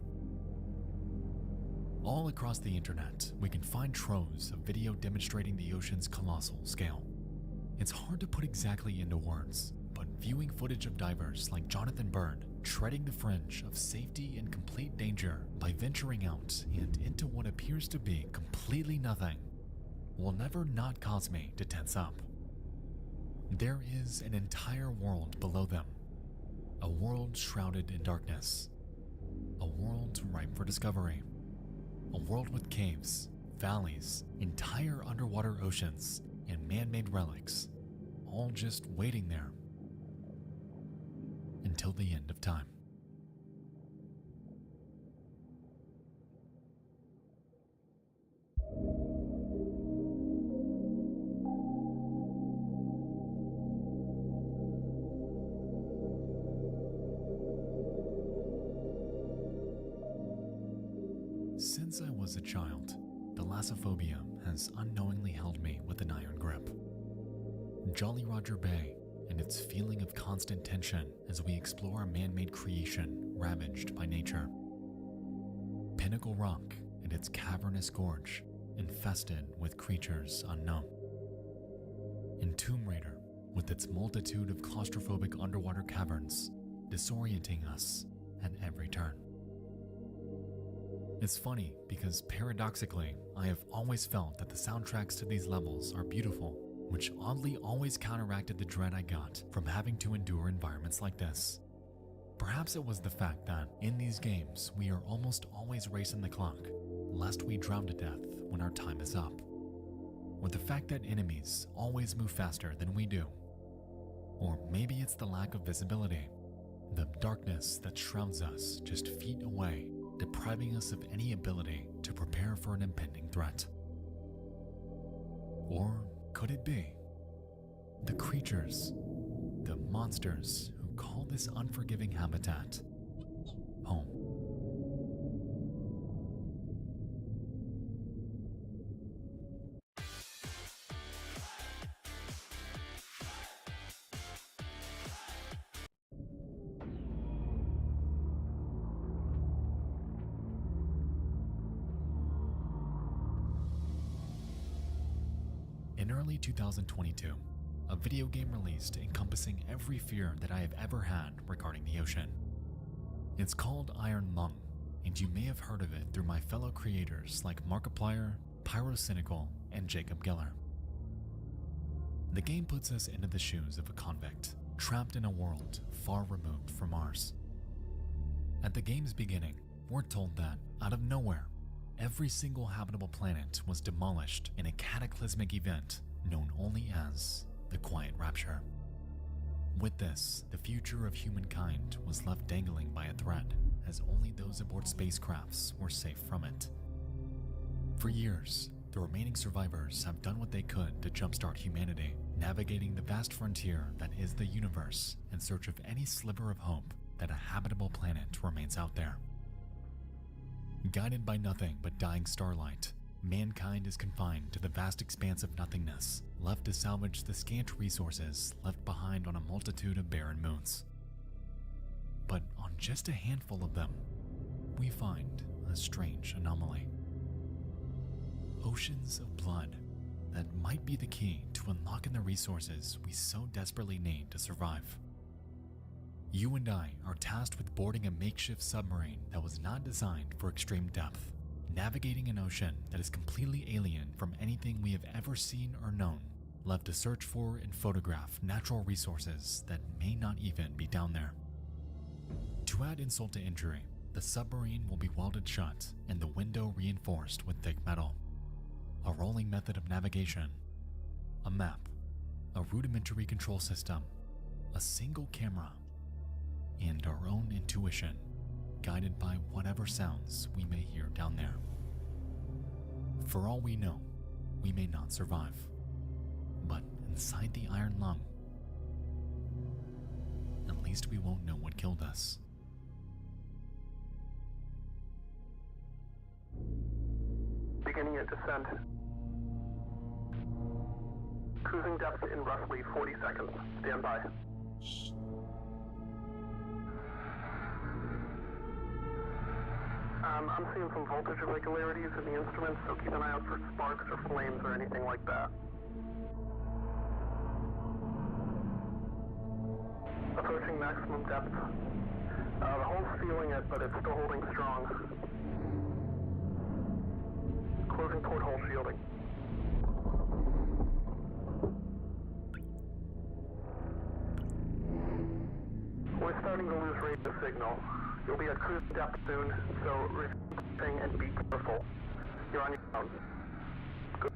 All across the internet, we can find troves of video demonstrating the ocean's colossal scale. It's hard to put exactly into words, but viewing footage of divers like Jonathan Bird treading the fringe of safety and complete danger by venturing out and into what appears to be completely nothing will never not cause me to tense up. There is an entire world below them, a world shrouded in darkness, a world ripe for discovery, a world with caves, valleys, entire underwater oceans, and man-made relics, all just waiting there until the end of time. Since I was a child, thalassophobia has unknowingly held me with an iron grip. Jolly Roger Bay and its feeling of constant tension as we explore a man-made creation ravaged by nature. Pinnacle Rock and its cavernous gorge infested with creatures unknown. And Tomb Raider with its multitude of claustrophobic underwater caverns disorienting us at every turn. It's funny because paradoxically, I have always felt that the soundtracks to these levels are beautiful, which oddly always counteracted the dread I got from having to endure environments like this. Perhaps it was the fact that, in these games, we are almost always racing the clock, lest we drown to death when our time is up. Or the fact that enemies always move faster than we do. Or maybe it's the lack of visibility, the darkness that shrouds us just feet away, depriving us of any ability to prepare for an impending threat. Or could it be the creatures, the monsters who call this unforgiving habitat home? In early 2022, a video game released encompassing every fear that I have ever had regarding the ocean. It's called Iron Lung, and you may have heard of it through my fellow creators like Markiplier, Pyrocynical, and Jacob Geller. The game puts us into the shoes of a convict, trapped in a world far removed from ours. At the game's beginning, we're told that, out of nowhere, every single habitable planet was demolished in a cataclysmic event known only as the Quiet Rapture. With this, the future of humankind was left dangling by a thread, as only those aboard spacecrafts were safe from it. For years, the remaining survivors have done what they could to jumpstart humanity, navigating the vast frontier that is the universe in search of any sliver of hope that a habitable planet remains out there. Guided by nothing but dying starlight, mankind is confined to the vast expanse of nothingness, left to salvage the scant resources left behind on a multitude of barren moons. But on just a handful of them, we find a strange anomaly. Oceans of blood that might be the key to unlocking the resources we so desperately need to survive. You and I are tasked with boarding a makeshift submarine that was not designed for extreme depth, navigating an ocean that is completely alien from anything we have ever seen or known, left to search for and photograph natural resources that may not even be down there. To add insult to injury, the submarine will be welded shut and the window reinforced with thick metal. A rolling method of navigation, a map, a rudimentary control system, a single camera, and our own intuition, guided by whatever sounds we may hear down there. For all we know, we may not survive, but inside the iron lung, at least we won't know what killed us. Beginning your descent. Cruising depth in roughly 40 seconds. Stand by. I'm seeing some voltage irregularities in the instruments, so keep an eye out for sparks or flames or anything like that. Approaching maximum depth. The hull's feeling it, but it's still holding strong. Closing port hole shielding. We're starting to lose radio signal. You'll be at cruise depth soon, so refrain and be careful. You're on your own. Good.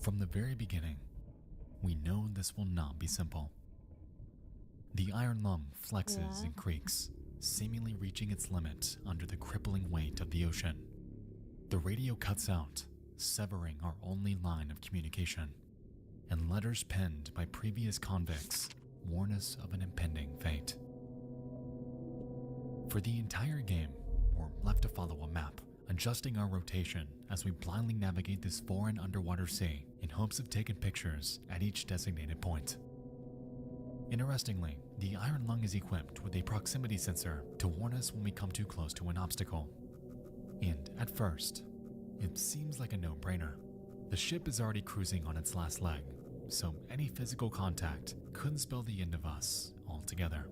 From the very beginning, we know this will not be simple. The iron lung flexes and creaks, seemingly reaching its limit under the crippling weight of the ocean. The radio cuts out, severing our only line of communication, and letters penned by previous convicts warn us of an impending fate. For the entire game, we're left to follow a map, adjusting our rotation as we blindly navigate this foreign underwater sea in hopes of taking pictures at each designated point. Interestingly, the iron lung is equipped with a proximity sensor to warn us when we come too close to an obstacle. And at first, it seems like a no-brainer. The ship is already cruising on its last leg, so any physical contact could spell the end of us altogether.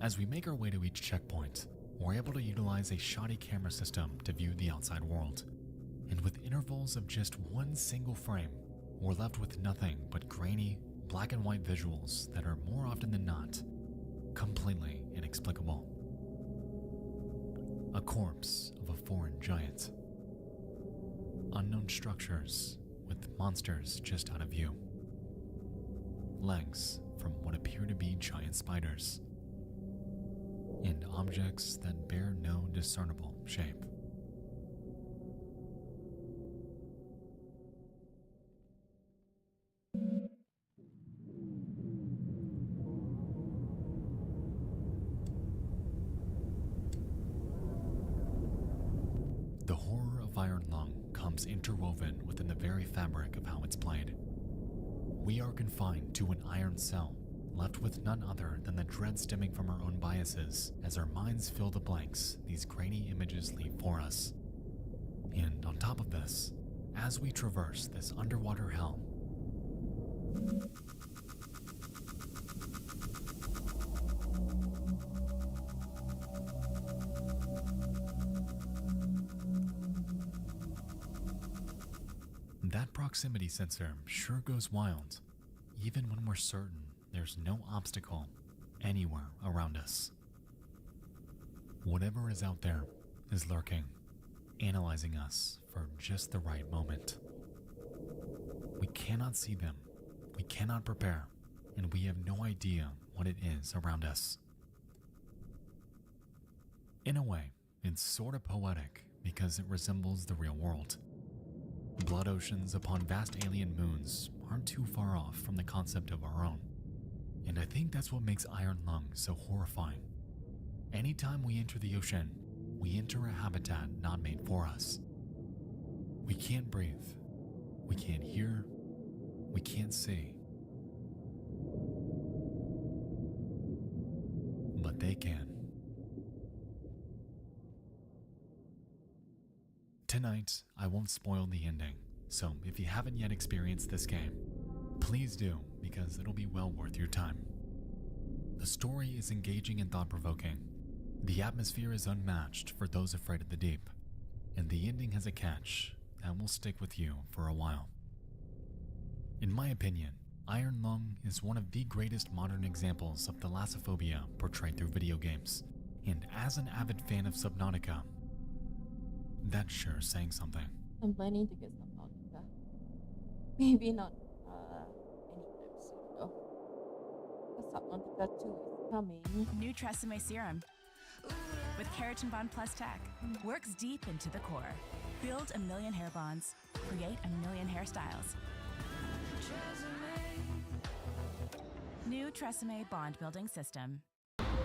As we make our way to each checkpoint, we're able to utilize a shoddy camera system to view the outside world. And with intervals of just one single frame, we're left with nothing but grainy, black and white visuals that are more often than not completely inexplicable. A corpse of a foreign giant. Unknown structures with monsters just out of view. Legs from what appear to be giant spiders. And objects that bear no discernible shape. The horror of Iron Lung comes interwoven within the very fabric of how it's played. We are confined to an iron cell, left with none other than the dread stemming from our own biases as our minds fill the blanks these grainy images leave for us. And on top of this, as we traverse this underwater hell, That proximity sensor sure goes wild, even when we're certain there's no obstacle anywhere around us. Whatever is out there is lurking, analyzing us for just the right moment. We cannot see them, we cannot prepare, and we have no idea what it is around us. In a way, it's sort of poetic because it resembles the real world. Blood oceans upon vast alien moons aren't too far off from the concept of our own. And I think that's what makes Iron Lung so horrifying. Anytime we enter the ocean, we enter a habitat not made for us. We can't breathe, we can't hear, we can't see. But they can. Tonight, I won't spoil the ending, so if you haven't yet experienced this game, please do, because it'll be well worth your time. The story is engaging and thought-provoking. The atmosphere is unmatched for those afraid of the deep, and the ending has a catch that will stick with you for a while. In my opinion, Iron Lung is one of the greatest modern examples of thalassophobia portrayed through video games, and as an avid fan of Subnautica, that's sure saying something. I'm planning to get some Nautica. Maybe not anytime soon though. Because Subnautica 2 is coming. New Tresemme Serum with Keratin Bond Plus tech works deep into the core. Build a million hair bonds. Create a million hairstyles. New Tresemme Bond Building System.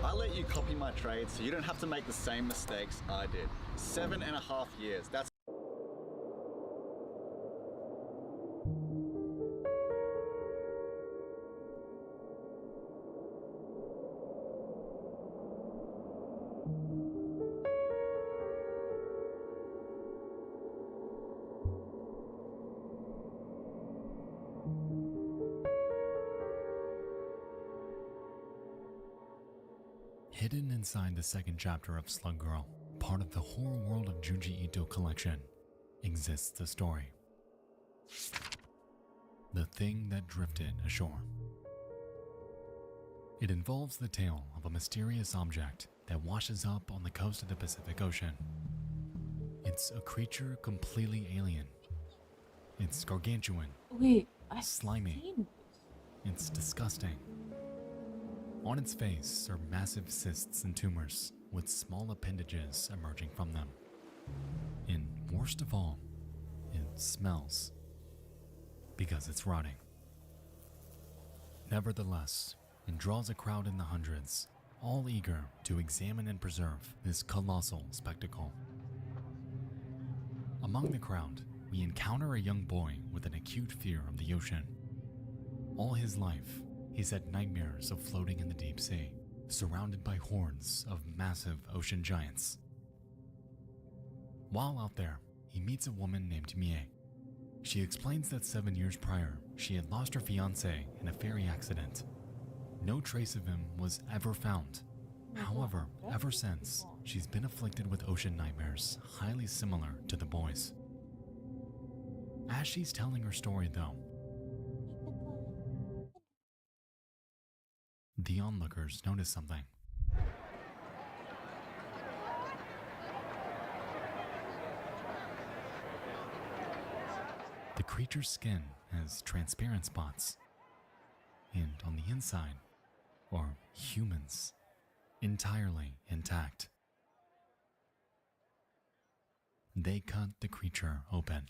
I let you copy my trade so you don't have to make the same mistakes I did. 7.5 years, that's Hidden inside the second chapter of Slug Girl, part of the horror world of Junji Ito collection, exists the story. The Thing That Drifted Ashore. It involves the tale of a mysterious object that washes up on the coast of the Pacific Ocean. It's a creature completely alien. It's gargantuan, Wait, I've slimy, seen it's disgusting. On its face are massive cysts and tumors with small appendages emerging from them. And worst of all, it smells. Because it's rotting. Nevertheless, it draws a crowd in the hundreds, all eager to examine and preserve this colossal spectacle. Among the crowd, we encounter a young boy with an acute fear of the ocean. All his life, he's had nightmares of floating in the deep sea, surrounded by hordes of massive ocean giants. While out there, he meets a woman named Mie. She explains that 7 years prior, she had lost her fiancé in a ferry accident. No trace of him was ever found. However, ever since, she's been afflicted with ocean nightmares highly similar to the boys. As she's telling her story though, the onlookers notice something. The creature's skin has transparent spots, and on the inside are humans, entirely intact. They cut the creature open.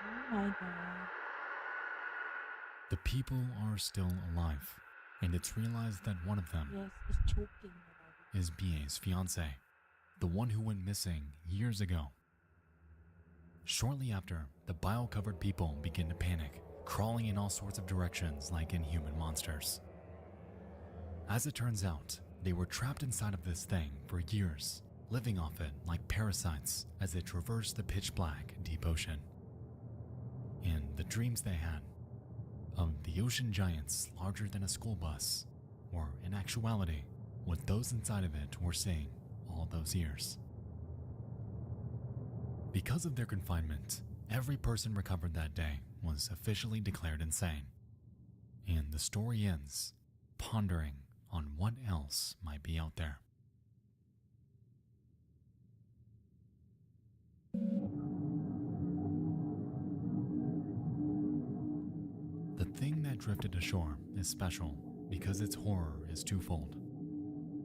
Oh my god. The people are still alive, and it's realized that one of them Yes, it's choking already. is Bie's fiancé, the one who went missing years ago. Shortly after, the bile-covered people begin to panic, crawling in all sorts of directions like inhuman monsters. As it turns out, They were trapped inside of this thing for years, living off it like parasites as it traversed the pitch black deep ocean. And the dreams they had of the ocean giants larger than a school bus were, in actuality, what those inside of it were seeing all those years. Because of their confinement, every person recovered that day was officially declared insane. And the story ends pondering on what else might be out there. The thing that drifted ashore is special because its horror is twofold.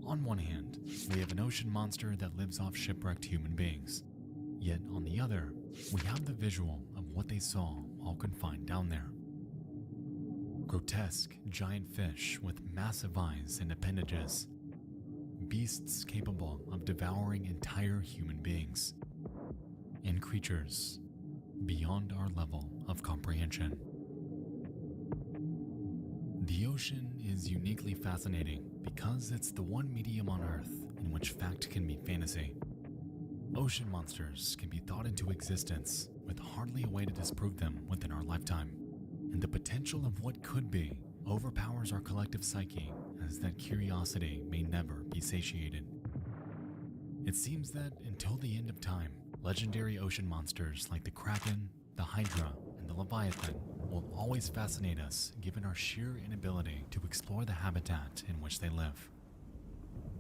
On one hand, we have an ocean monster that lives off shipwrecked human beings. Yet on the other, we have the visual of what they saw while confined down there. Grotesque giant fish with massive eyes and appendages. Beasts capable of devouring entire human beings. And creatures beyond our level of comprehension. The ocean is uniquely fascinating because it's the one medium on Earth in which fact can meet fantasy. Ocean monsters can be thought into existence with hardly a way to disprove them within our lifetime, and the potential of what could be overpowers our collective psyche as that curiosity may never be satiated. It seems that until the end of time, legendary ocean monsters like the Kraken, the Hydra, and the Leviathan will always fascinate us given our sheer inability to explore the habitat in which they live.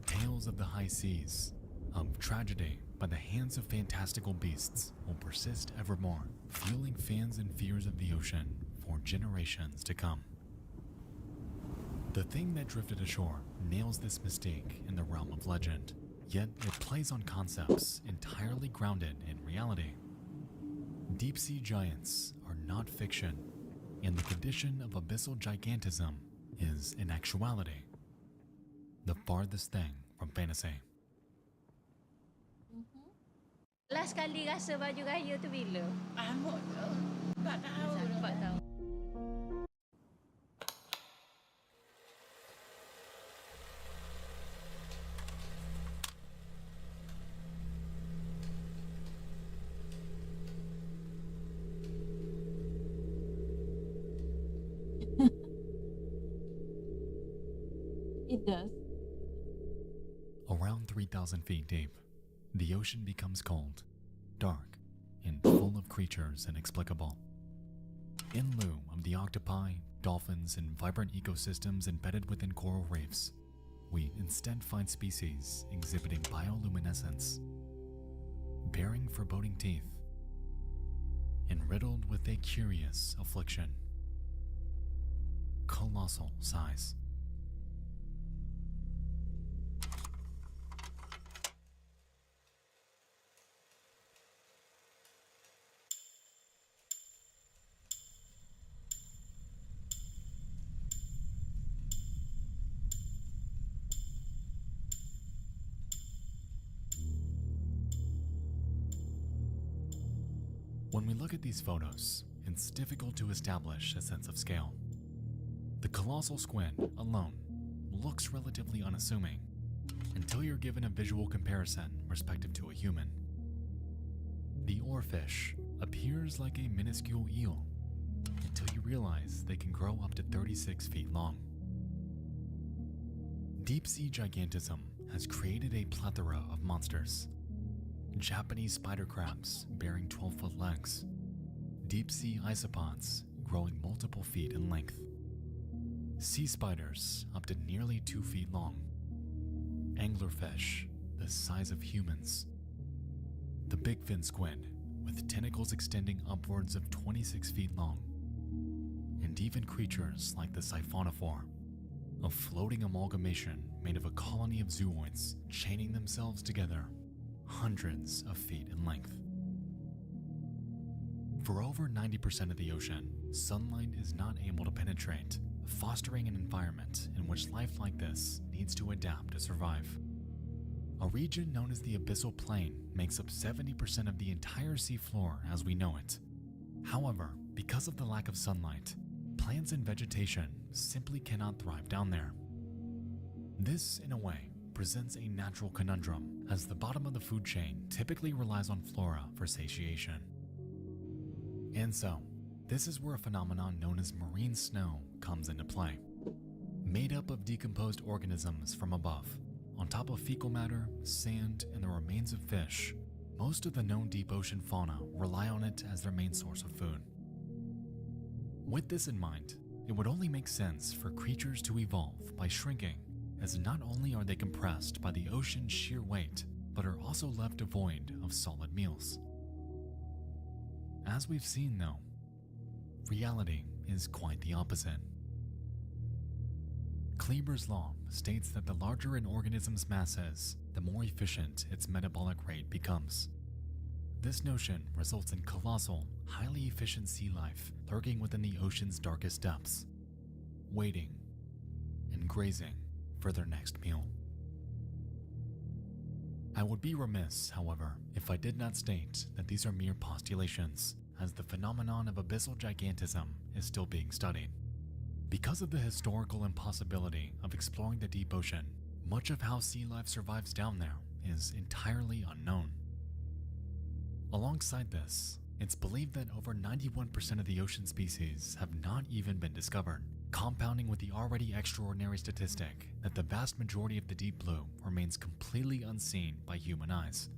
Tales of the high seas, of tragedy by the hands of fantastical beasts will persist evermore, fueling fans and fears of the ocean for generations to come. The thing that drifted ashore nails this mystique in the realm of legend, yet it plays on concepts entirely grounded in reality. Deep-sea giants are not fiction, and the condition of abyssal gigantism is, in actuality, the farthest thing from fantasy. Last kali rasa baju raya tu bila? Amok tu. 4 tahun. 4 tahun. It does. Around 3,000 feet deep, the ocean becomes cold, dark, and full of creatures inexplicable. In lieu of the octopi, dolphins, and vibrant ecosystems embedded within coral reefs, we instead find species exhibiting bioluminescence, bearing foreboding teeth, and riddled with a curious affliction: colossal size. When we look at these photos, it's difficult to establish a sense of scale. The colossal squid alone looks relatively unassuming until you're given a visual comparison respective to a human. The oarfish appears like a minuscule eel until you realize they can grow up to 36 feet long. Deep-sea gigantism has created a plethora of monsters. Japanese spider crabs bearing 12-foot legs, deep-sea isopods growing multiple feet in length, sea spiders up to nearly 2 feet long, anglerfish the size of humans, the bigfin squid with tentacles extending upwards of 26 feet long, and even creatures like the siphonophore, a floating amalgamation made of a colony of zooids chaining themselves together hundreds of feet in length. For over 90% of the ocean, sunlight is not able to penetrate, fostering an environment in which life like this needs to adapt to survive. A region known as the abyssal plain makes up 70% of the entire seafloor as we know it. However, because of the lack of sunlight, plants and vegetation simply cannot thrive down there. This, in a way, presents a natural conundrum, as the bottom of the food chain typically relies on flora for satiation. And so, this is where a phenomenon known as marine snow comes into play. Made up of decomposed organisms from above, on top of fecal matter, sand, and the remains of fish, most of the known deep ocean fauna rely on it as their main source of food. With this in mind, it would only make sense for creatures to evolve by shrinking, as not only are they compressed by the ocean's sheer weight, but are also left devoid of solid meals. As we've seen though, reality is quite the opposite. Kleber's law states that the larger an organism's mass is, the more efficient its metabolic rate becomes. This notion results in colossal, highly efficient sea life lurking within the ocean's darkest depths, waiting and grazing for their next meal. I would be remiss, however, if I did not state that these are mere postulations, as the phenomenon of abyssal gigantism is still being studied. Because of the historical impossibility of exploring the deep ocean, much of how sea life survives down there is entirely unknown. Alongside this, it's believed that over 91% of the ocean species have not even been discovered, compounding with the already extraordinary statistic that the vast majority of the deep blue remains completely unseen by human eyes.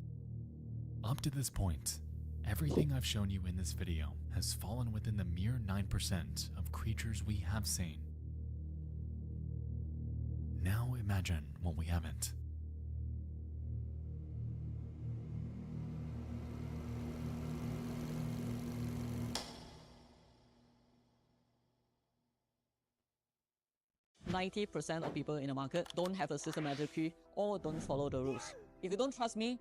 Up to this point, everything I've shown you in this video has fallen within the mere 9% of creatures we have seen. Now imagine what we haven't. %90 of people in the market don't have a systematic key or don't follow the rules. If you don't trust me,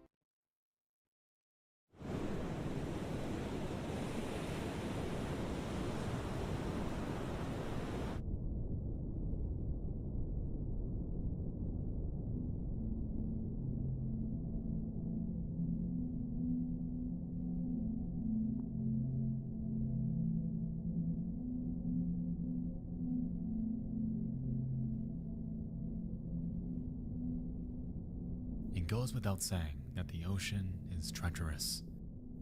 it goes without saying that the ocean is treacherous,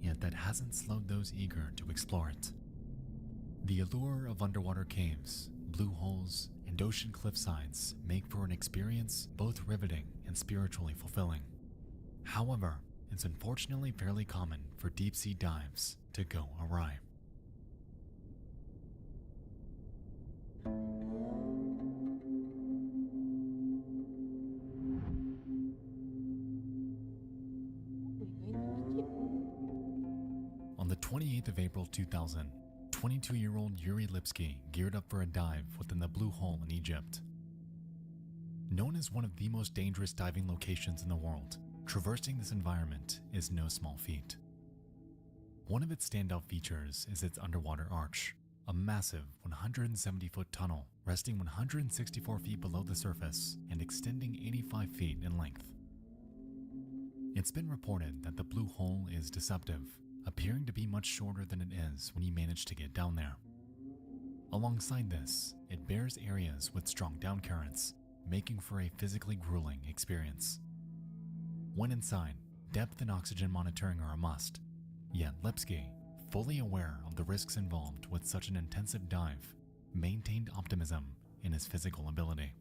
yet that hasn't slowed those eager to explore it. The allure of underwater caves, blue holes, and ocean cliffsides make for an experience both riveting and spiritually fulfilling. However, it's unfortunately fairly common for deep-sea dives to go awry. On the 28th of April 2000, 22-year-old Yuri Lipsky geared up for a dive within the Blue Hole in Egypt. Known as one of the most dangerous diving locations in the world, traversing this environment is no small feat. One of its standout features is its underwater arch, a massive 170-foot tunnel resting 164 feet below the surface and extending 85 feet in length. It's been reported that the Blue Hole is deceptive, appearing to be much shorter than it is when you manage to get down there. Alongside this, it bears areas with strong down currents, making for a physically grueling experience. When inside, depth and oxygen monitoring are a must, yet Lipsky, fully aware of the risks involved with such an intensive dive, maintained optimism in his physical ability.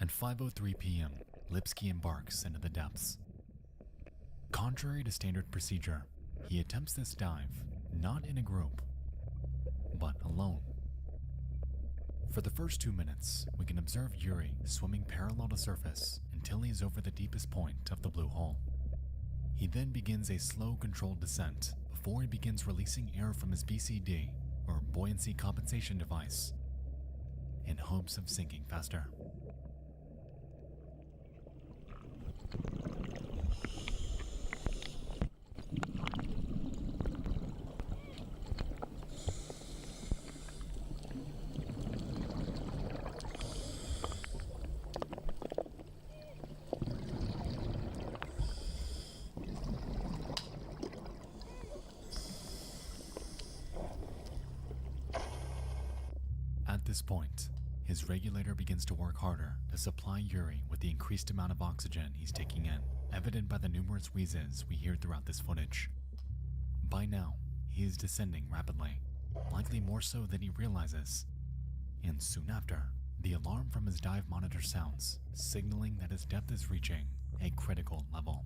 At 5:03 p.m., Lipsky embarks into the depths. Contrary to standard procedure, he attempts this dive not in a group, but alone. For the first 2 minutes, we can observe Yuri swimming parallel to surface until he is over the deepest point of the Blue Hole. He then begins a slow, controlled descent before he begins releasing air from his BCD, or buoyancy compensation device, in hopes of sinking faster. this point, his regulator begins to work harder to supply Yuri with the increased amount of oxygen he's taking in, evident by the numerous wheezes we hear throughout this footage. By now, he is descending rapidly, likely more so than he realizes. And soon after, the alarm from his dive monitor sounds, signaling that his depth is reaching a critical level.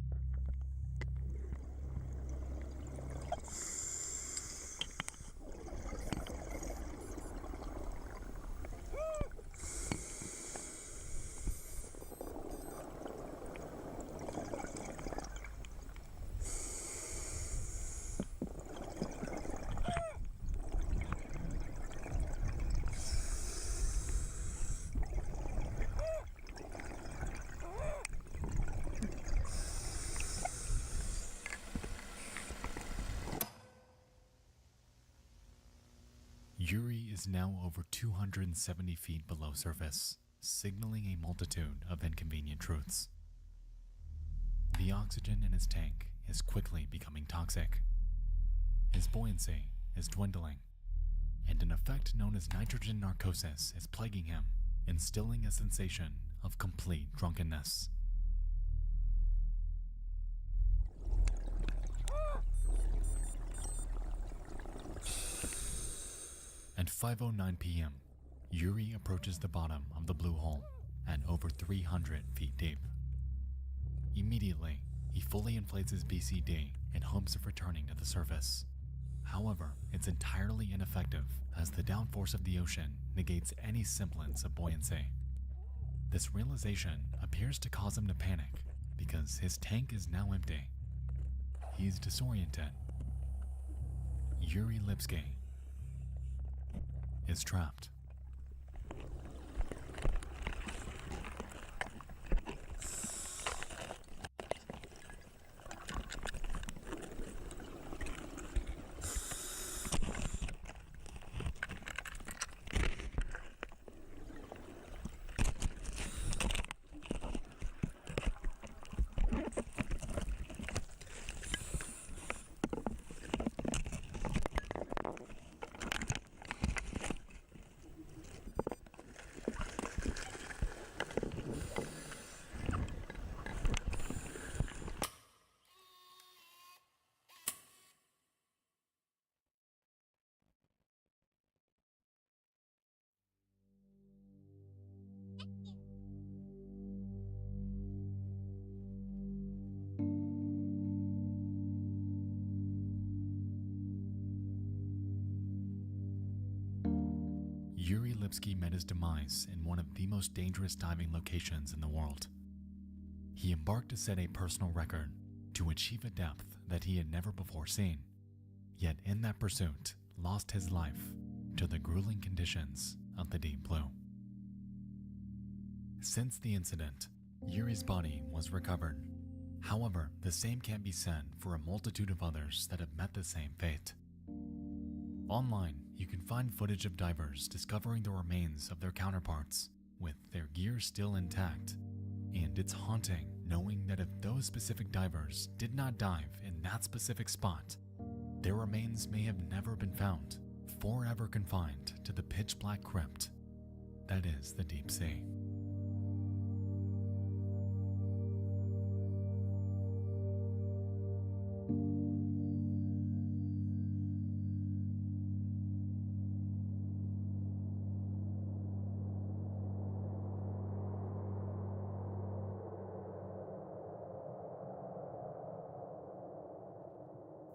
Yuri is now over 270 feet below surface, signaling a multitude of inconvenient truths. The oxygen in his tank is quickly becoming toxic. His buoyancy is dwindling, and an effect known as nitrogen narcosis is plaguing him, instilling a sensation of complete drunkenness. At 5:09 p.m., Yuri approaches the bottom of the blue hole at over 300 feet deep. Immediately, he fully inflates his BCD in hopes of returning to the surface. However, it's entirely ineffective as the downforce of the ocean negates any semblance of buoyancy. This realization appears to cause him to panic because his tank is now empty. He's disoriented. Yuri Lipsky is trapped. Yuri Lipsky met his demise in one of the most dangerous diving locations in the world. He embarked to set a personal record to achieve a depth that he had never before seen, yet in that pursuit lost his life to the grueling conditions of the deep blue. Since the incident, Yuri's body was recovered. However, the same can't be said for a multitude of others that have met the same fate. Online, you can find footage of divers discovering the remains of their counterparts, with their gear still intact. And it's haunting knowing that if those specific divers did not dive in that specific spot, their remains may have never been found, forever confined to the pitch-black crypt that is the deep sea.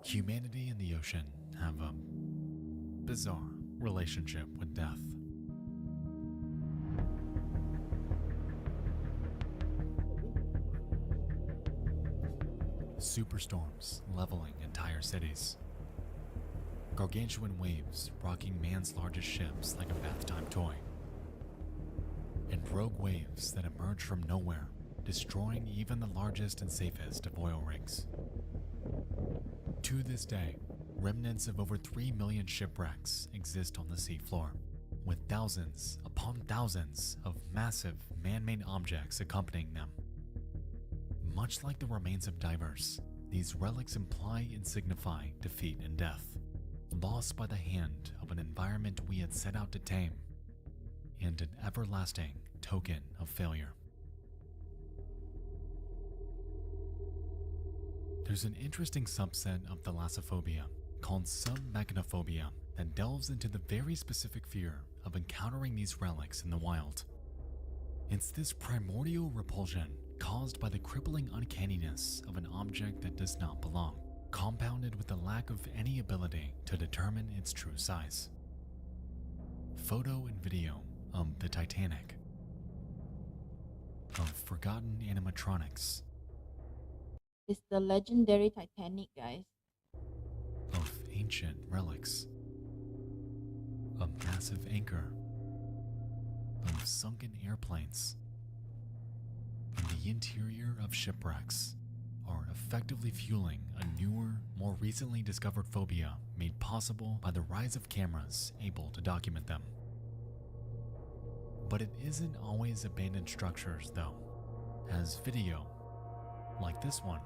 Humanity and the ocean have a bizarre relationship with death. Superstorms leveling entire cities. Gargantuan waves rocking man's largest ships like a bathtime toy. And rogue waves that emerge from nowhere, destroying even the largest and safest of oil rigs. To this day, remnants of over 3 million shipwrecks exist on the seafloor, with thousands upon thousands of massive man-made objects accompanying them. Much like the remains of divers, these relics imply and signify defeat and death, lost by the hand of an environment we had set out to tame, and an everlasting token of failure. There's an interesting subset of thalassophobia called submechanophobia that delves into the very specific fear of encountering these relics in the wild. It's this primordial repulsion caused by the crippling uncanniness of an object that does not belong, compounded with the lack of any ability to determine its true size. Photo and video of the Titanic, of forgotten animatronics, It's the legendary Titanic, guys. of ancient relics, a massive anchor, of sunken airplanes, and the interior of shipwrecks are effectively fueling a newer, more recently discovered phobia made possible by the rise of cameras able to document them. But it isn't always abandoned structures, though, as video, like this one,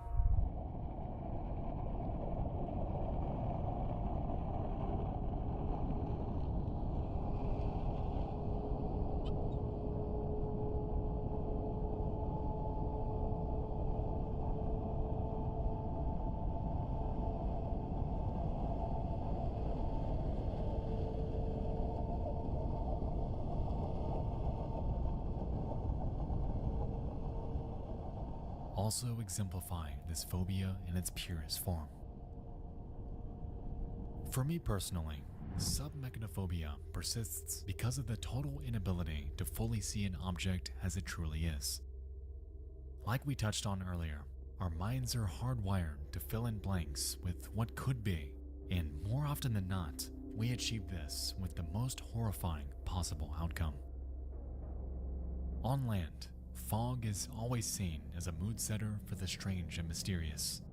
also exemplify this phobia in its purest form. For me personally, submechanophobia persists because of the total inability to fully see an object as it truly is. Like we touched on earlier, our minds are hardwired to fill in blanks with what could be, and more often than not, we achieve this with the most horrifying possible outcome. On land, fog is always seen as a mood setter for the strange and mysterious.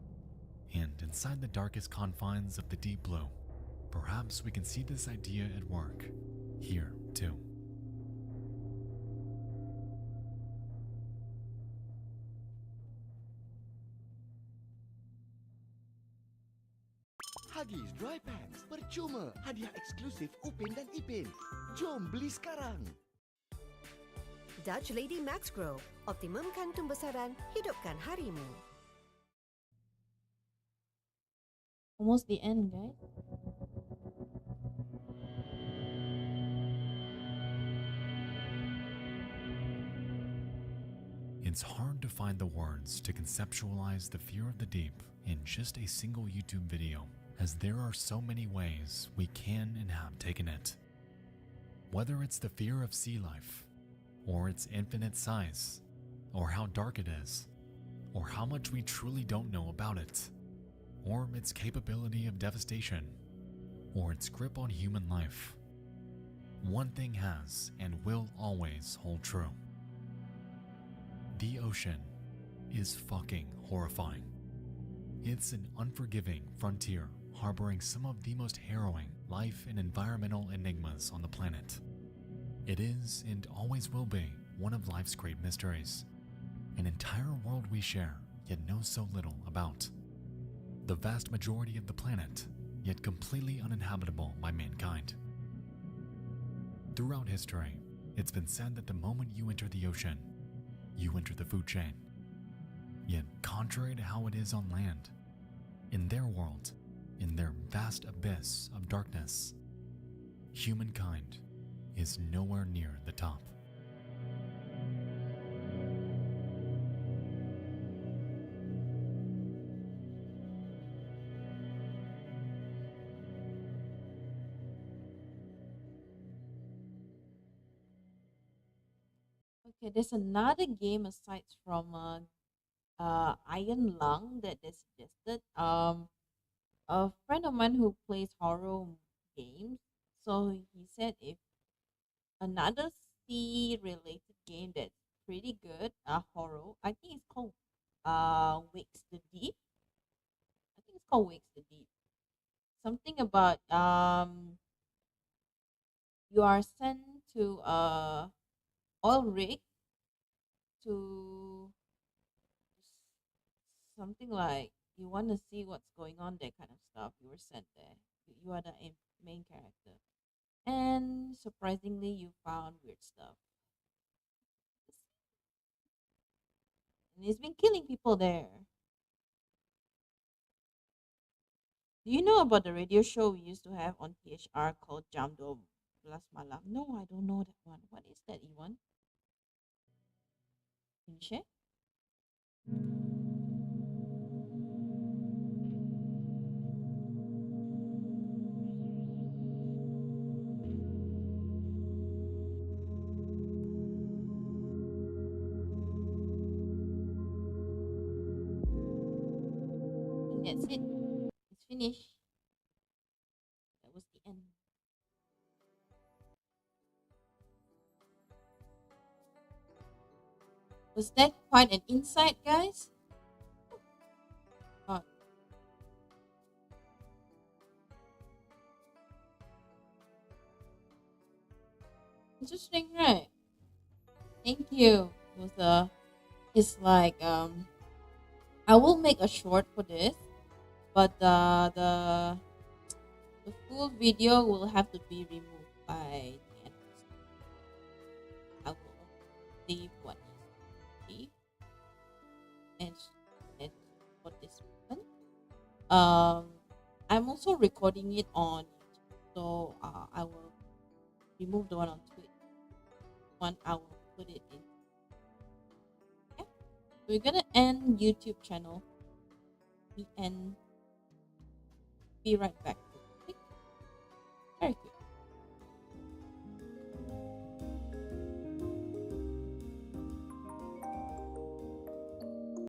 And inside the darkest confines of the deep blue, perhaps we can see this idea at work here too. Huggies Dry Pants percuma, hadiah eksklusif Upin dan Ipin. Jom beli sekarang. Dutch Lady Max Grow, optimumkan pembesaran, hidupkan harimu. Almost the end, guys. It's hard to find the words to conceptualize the fear of the deep in just a single YouTube video, as there are so many ways we can and have taken it. Whether it's the fear of sea life, or its infinite size, or how dark it is, or how much we truly don't know about it, or its capability of devastation, or its grip on human life. One thing has and will always hold true. The ocean is fucking horrifying. It's an unforgiving frontier harboring some of the most harrowing life and environmental enigmas on the planet. It is and always will be one of life's great mysteries, an entire world we share yet know so little about. The vast majority of the planet, yet completely uninhabitable by mankind. Throughout history, it's been said that the moment you enter the ocean, you enter the food chain. Yet, contrary to how it is on land, in their world, in their vast abyss of darkness, humankind is nowhere near the top. Okay, there's another game aside from Iron Lung that they suggested. A friend of mine who plays horror games, so he said if another sea related game that's pretty good, horror. I think it's called Wakes the Deep. I think it's called Wakes the Deep. Something about you are sent to oil rig to something like you want to see what's going on, that kind of stuff. You were sent there. You are the main character. And surprisingly, you found weird stuff. And it's been killing people there. Do you know about the radio show we used to have on PHR called Jam 12 Malam? No, I don't know that one. What is that, Iwan? Can you share? I think that's it. It's finished. That was the end. Was that quite an insight, guys? Oh, interesting, right? Thank you. It's like I will make a short for this, but the full video will have to be removed by the end. I will leave what is leave and for this one. I'm also recording it on YouTube, so I will remove the one on Twitch. One I will put it in. Yeah. We're gonna end YouTube channel. We end. Be right back.